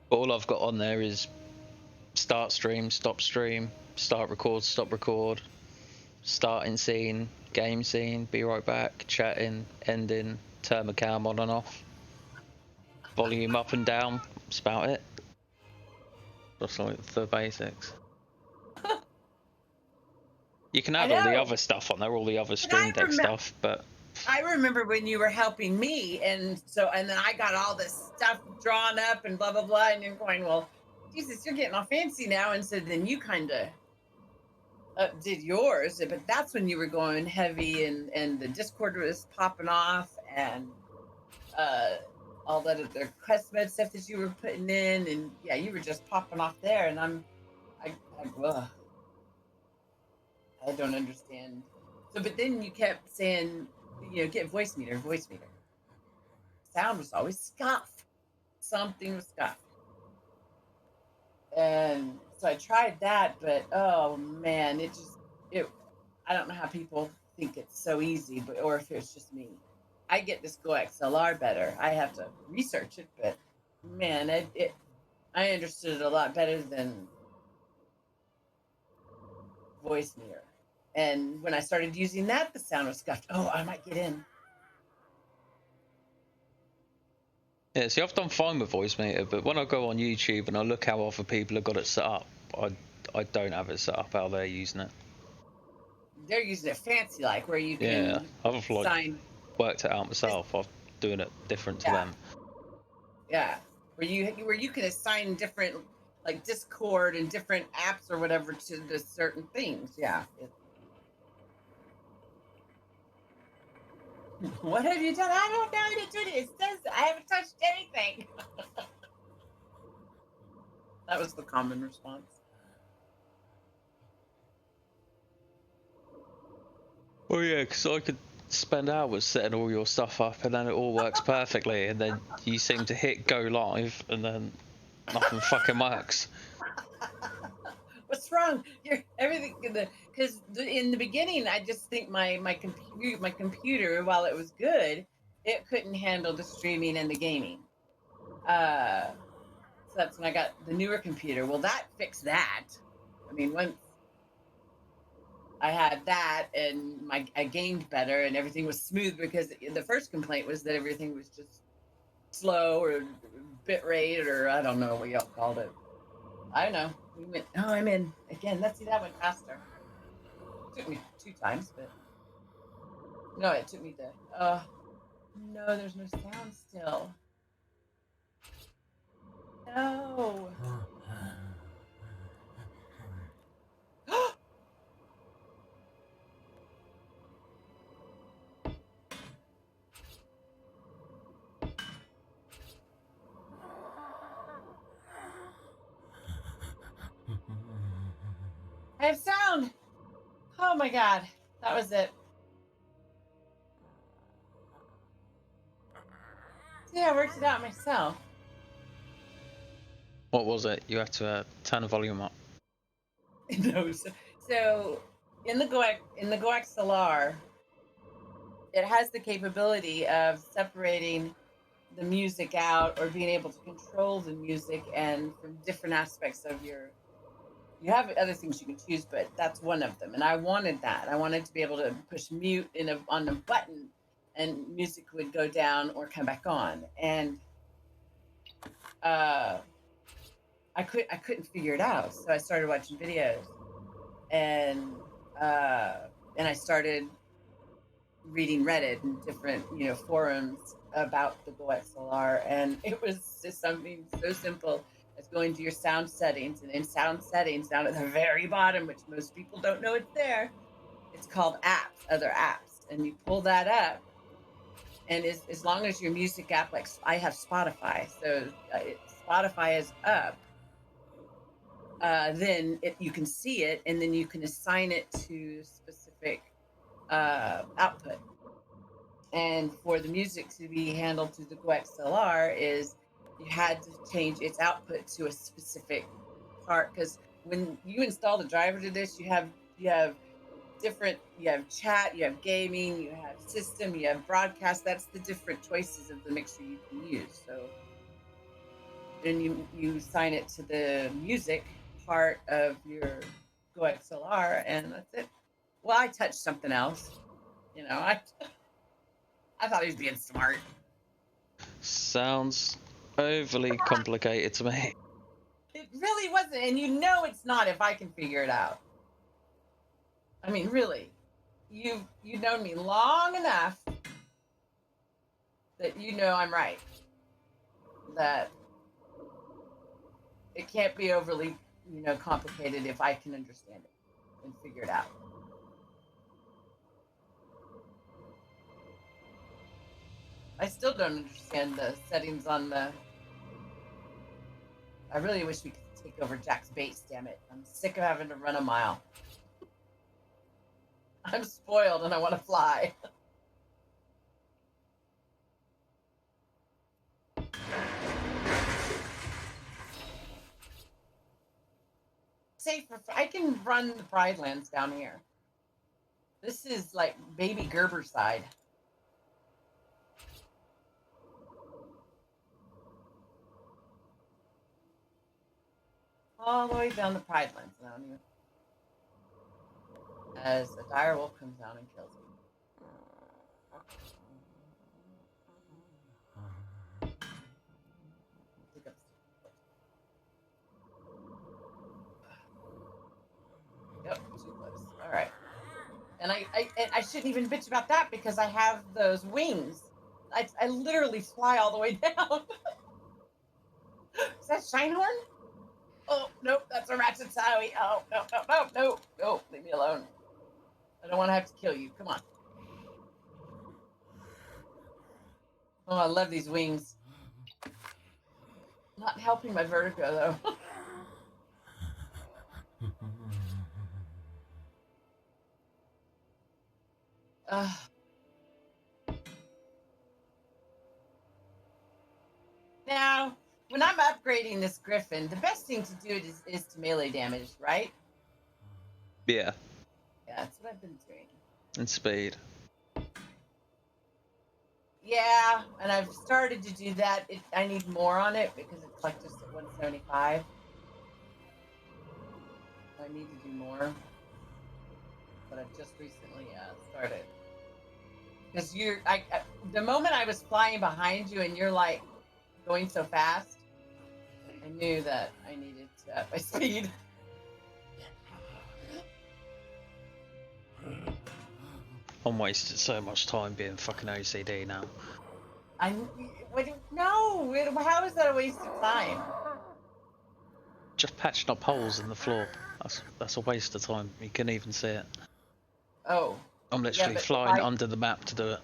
But all I've got on there is start stream, stop stream, start record, stop record, starting scene, game scene, be right back, chatting, ending, turn the cam on and off, volume up and down. That's about it. Just like the basics. You can I add all the know. other stuff on there, all the other But Stream Deck stuff, but I remember when you were helping me, and then I got all this stuff drawn up and blah blah blah, and you're going, well, Jesus, you're getting all fancy now, and so then you kind of did yours, but that's when you were going heavy, and the Discord was popping off, and all that other quest med stuff that you were putting in, and yeah, you were just popping off there, and ugh, I don't understand. So, but then you kept saying, get voice meter. Sound was always scuffed. Something was scuffed. And so I tried that, but oh man, I don't know how people think it's so easy, or if it's just me. I get this Go XLR better. I have to research it, but man, I understood it a lot better than voice meter. And when I started using that, the sound was scuffed. Oh, I might get in. yeah, see, I've done fine with voice meter, but when I go on YouTube and I look how other people have got it set up, I don't have it set up how they're using it. They're using it fancy, like where you Yeah, can I've like sign. worked it out myself. I'm doing it different to them. Yeah, where you can assign different, like Discord and different apps or whatever to the certain things. Yeah. What have you done? I don't know how to do it. It says I haven't touched anything. That was the common response. Oh yeah, because I could spend hours setting all your stuff up, and then it all works perfectly, and then you seem to hit go live, and then nothing fucking works. What's wrong? Everything because in the beginning, I just think my computer, while it was good, it couldn't handle the streaming and the gaming. So that's when I got the newer computer. Well, that fixed that. I mean, once I had that, and I gamed better, and everything was smooth, because the first complaint was that everything was just slow, or bit rate, or I don't know what y'all called it. I don't know. We went. Oh, I'm in again. Let's see, that went faster. It took me 2 times, but no, it took me to. No, there's no sound still. No. I have sound. Oh my god, that was it. See, I worked it out myself. What was it? You had to turn the volume up. No, so in the Go XLR, it has the capability of separating the music out, or being able to control the music, and from different aspects of you have other things you can choose, but that's one of them. And I wanted that. I wanted to be able to push mute on a button, and music would go down or come back on. And I couldn't figure it out. So I started watching videos, and I started reading Reddit and different forums about the Go XLR, and it was just something so simple as going to your sound settings, and in sound settings down at the very bottom, which most people don't know it's there, it's called apps, other apps, and you pull that up, and as long as your music app, like I have Spotify, so Spotify is up, then you can see it, and then you can assign it to specific output. And for the music to be handled through the Go XLR, is you had to change its output to a specific part, because when you install the driver to this, you have different, you have chat, you have gaming, you have system, you have broadcast. That's the different choices of the mixer you can use. So then you assign it to the music part of your Go XLR, and that's it. Well, I touched something else. I thought he was being smart. Sounds overly complicated to me. It It really wasn't, and you know it's not if I can figure it out. I mean, really, you've known me long enough that you know I'm right. That it can't be overly, complicated if I can understand it and figure it out. I still don't understand the settings on the. I really wish we could take over Jack's base, damn it. I'm sick of having to run a mile. I'm spoiled and I want to fly. Safer. I can run the Pride Lands down here. This is like baby Gerber side. All the way down the Pride Lands down here. As a dire wolf comes down and kills me. Yep, too close. All right. And I shouldn't even bitch about that because I have those wings. I literally fly all the way down. Is that Shinehorn? Oh, nope, that's a Ratchet Sowie. Oh, no, leave me alone. I don't want to have to kill you. Come on. Oh, I love these wings. Not helping my vertigo, though. Now, when I'm upgrading this Griffin, the best thing to do is to melee damage, right? Yeah. Yeah, that's what I've been doing. And speed. Yeah, and I've started to do that. I need more on it because it's like just at 175. I need to do more. But I've just recently started. Because the moment I was flying behind you and you're like going so fast, I knew that I needed to up my speed. I'm wasting so much time being fucking OCD now. No, how is that a waste of time? Just patching up holes in the floor. That's a waste of time. You couldn't even see it. Oh. I'm literally flying under the map to do it.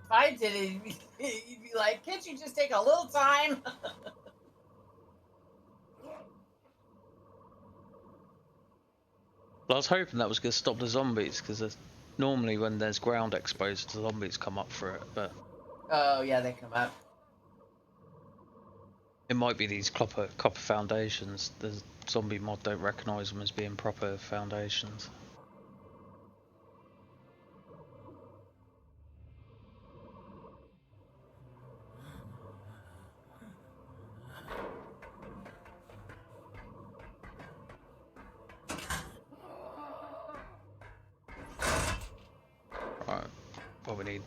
If I did it, you'd be like, can't you just take a little time? Well, I was hoping that was going to stop the zombies, because normally when there's ground exposed, the zombies come up for it, but... Oh, yeah, they come up. It might be these copper foundations. The zombie mod don't recognise them as being proper foundations. Right, well, we need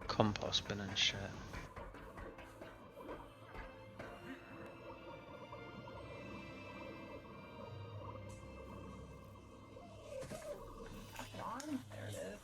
compost bin and shit. There it is.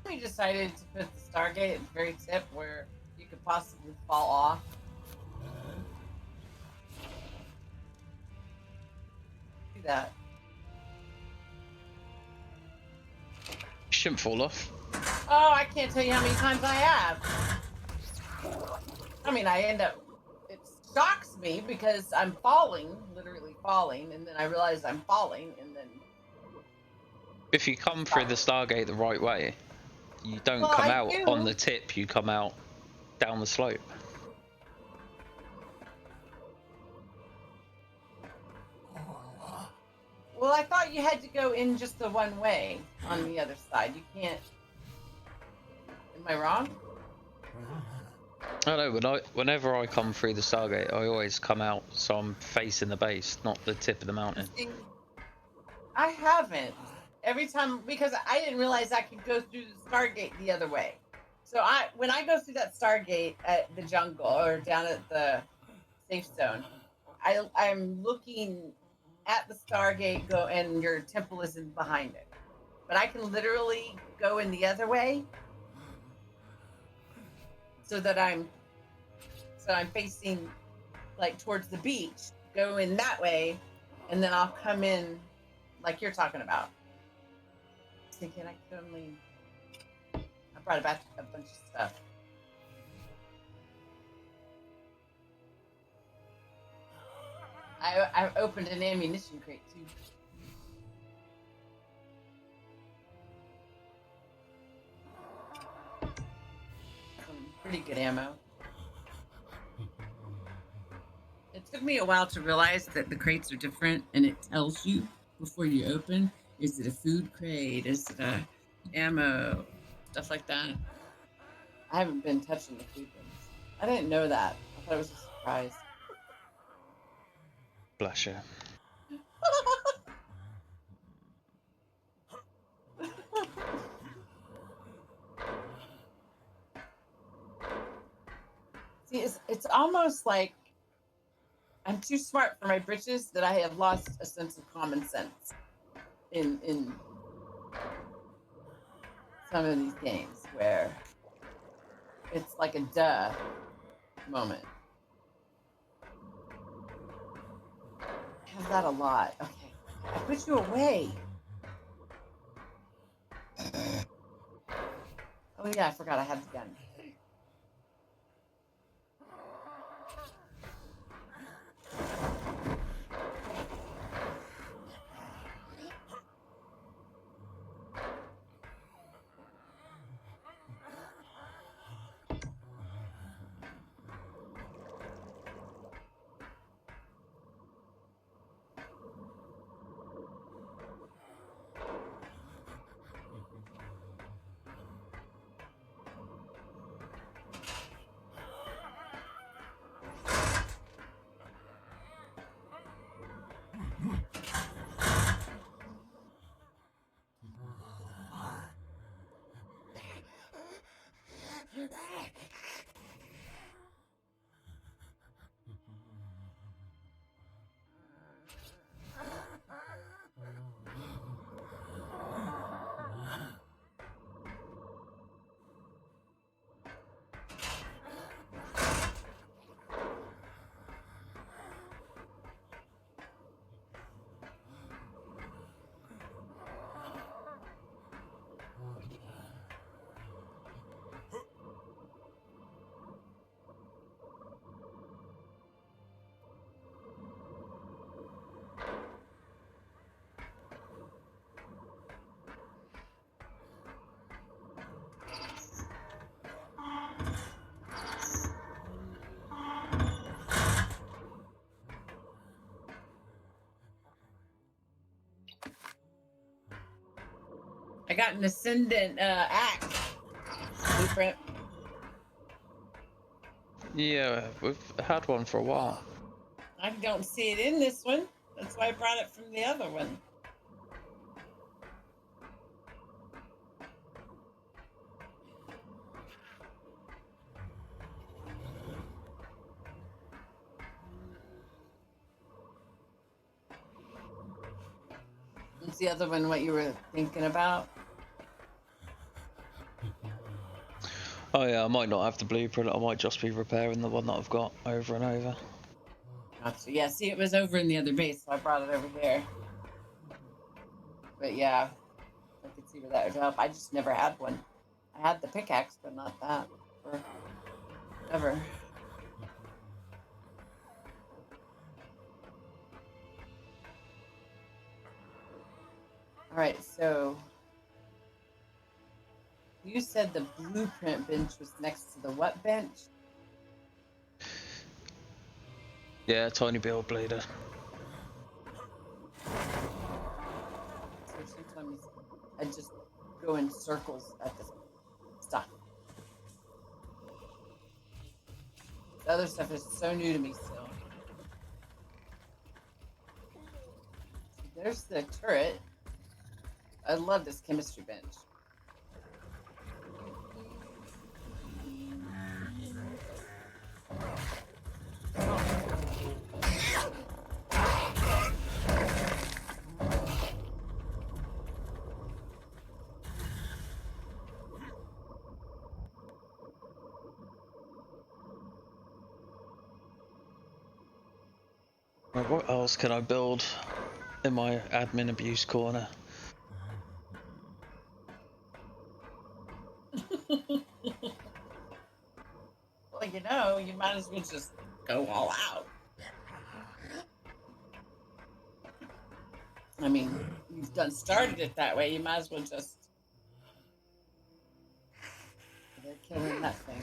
We decided to put the Stargate at the very tip where you could possibly fall off. Do that. Shouldn't fall off. Oh, I can't tell you how many times I have. I mean, it shocks me because I'm falling, literally falling, and then I realize I'm falling, and then... If you come through the Stargate the right way, you don't come out on the tip, you come out down the slope. Well, I thought you had to go in just the one way on the other side. You can't. Am I wrong? I don't know. Whenever I come through the Stargate, I always come out so I'm facing the base, not the tip of the mountain. See, I haven't. Every time, because I didn't realize I could go through the Stargate the other way. So when I go through that Stargate at the jungle or down at the safe zone, I'm looking at the Stargate and your temple is in behind it. But I can literally go in the other way so that I'm facing like towards the beach, go in that way, and then I'll come in like you're talking about. Thinking I could only. I brought back a bunch of stuff. I opened an ammunition crate too. Some pretty good ammo. It took me a while to realize that the crates are different, and it tells you before you open. Is it a food crate? Is it a ammo? Stuff like that. I haven't been touching the food ones. I didn't know that. I thought it was a surprise. Bless you. See, it's almost like I'm too smart for my britches that I have lost a sense of common sense in some of these games where it's like a duh moment. I have that a lot. Okay, I put you away. Oh yeah, I forgot I had the gun. I got an ascendant axe blueprint. Yeah, we've had one for a while. I don't see it in this one. That's why I brought it from the other one. What's the other one? What you were thinking about? Oh yeah, I might not have the blueprint. I might just be repairing the one that I've got over and over. Gotcha. Yeah, see, it was over in the other base, so I brought it over here. But yeah, I could see where that would help. I just never had one. I had the pickaxe, but not that. Or ever. All right, so you said the blueprint bench was next to the what bench? Yeah, tiny build bleeder. I just go in circles at this stuff. The other stuff is so new to me still. There's the turret. I love this chemistry bench. Right, what else can I build in my admin abuse corner? Well, you know, you might as well just go all out. I mean, you've started it that way. You might as well just. They're killing that thing.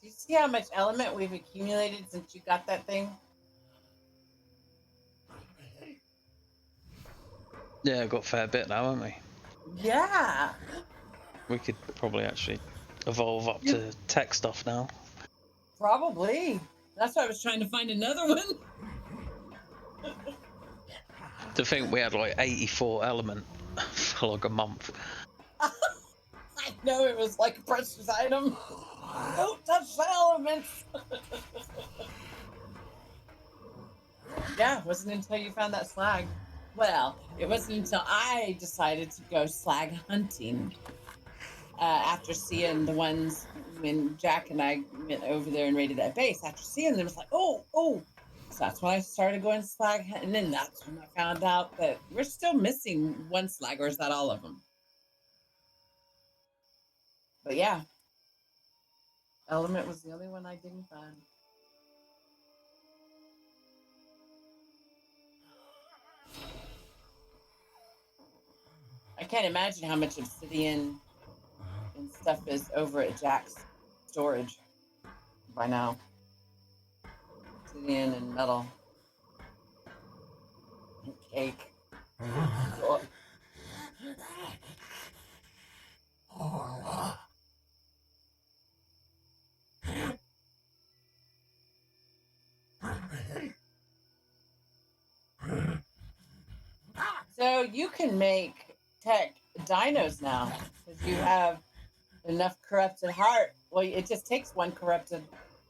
Do you see how much element we've accumulated since you got that thing? Yeah, got a fair bit now, haven't we? Yeah. We could probably actually evolve up to tech stuff now. Probably. That's why I was trying to find another one. To think we had like 84 element for like a month. I know it was like a precious item. Don't touch the elements. Yeah, it wasn't until you found that slag. Well, it wasn't until I decided to go slag hunting. After seeing the ones when Jack and I went over there and raided that base, after seeing them, it's like, oh. So that's when I started going slag hunting. And then that's when I found out that we're still missing one slag, or is that all of them? But yeah, element was the only one I didn't find. I can't imagine how much obsidian and stuff is over at Jack's storage by now. Obsidian and metal. And cake. Oh. So you can make tech dinos now because you have enough corrupted heart. Well, it just takes one corrupted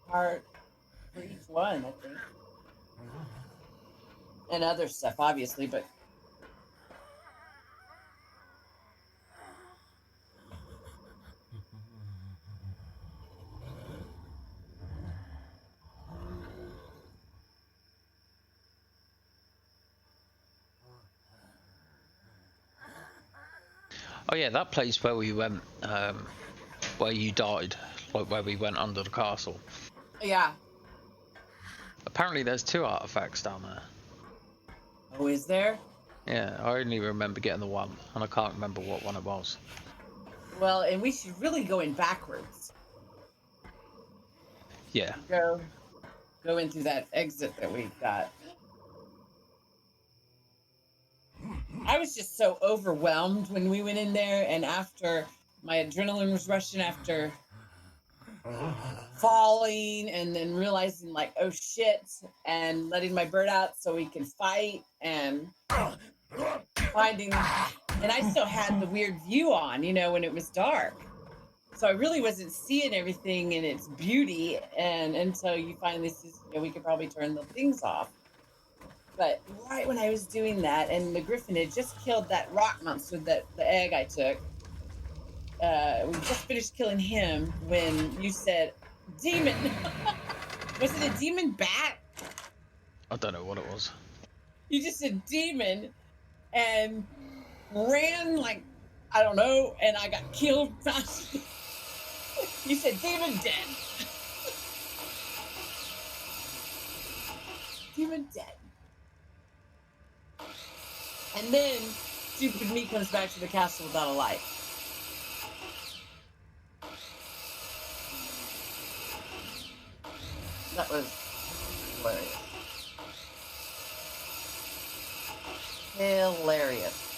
heart for each one, I think. And other stuff, obviously, but Oh yeah, that place where we went, where you died, like where we went under the castle. yeah. Apparently there's 2 artifacts down there. Oh, is there? Yeah, I only remember getting the one, and I can't remember what one it was. Well, and we should really go in backwards. Yeah. Go in through that exit that we've got. I was just so overwhelmed when we went in there, and after my adrenaline was rushing after falling and then realizing like, oh shit, and letting my bird out so we can fight and finding, and I still had the weird view on, you know, when it was dark. So I really wasn't seeing everything in its beauty, and until you finally see, you know, we could probably turn the things off. But right when I was doing that, and the griffin had just killed that rock monster, that the egg I took, we just finished killing him when you said, demon. Was it a demon bat? I don't know what it was. You just said demon and ran like, I don't know, and I got killed. You said demon dead. Demon dead. And then stupid me comes back to the castle without a light. That was hilarious. Hilarious.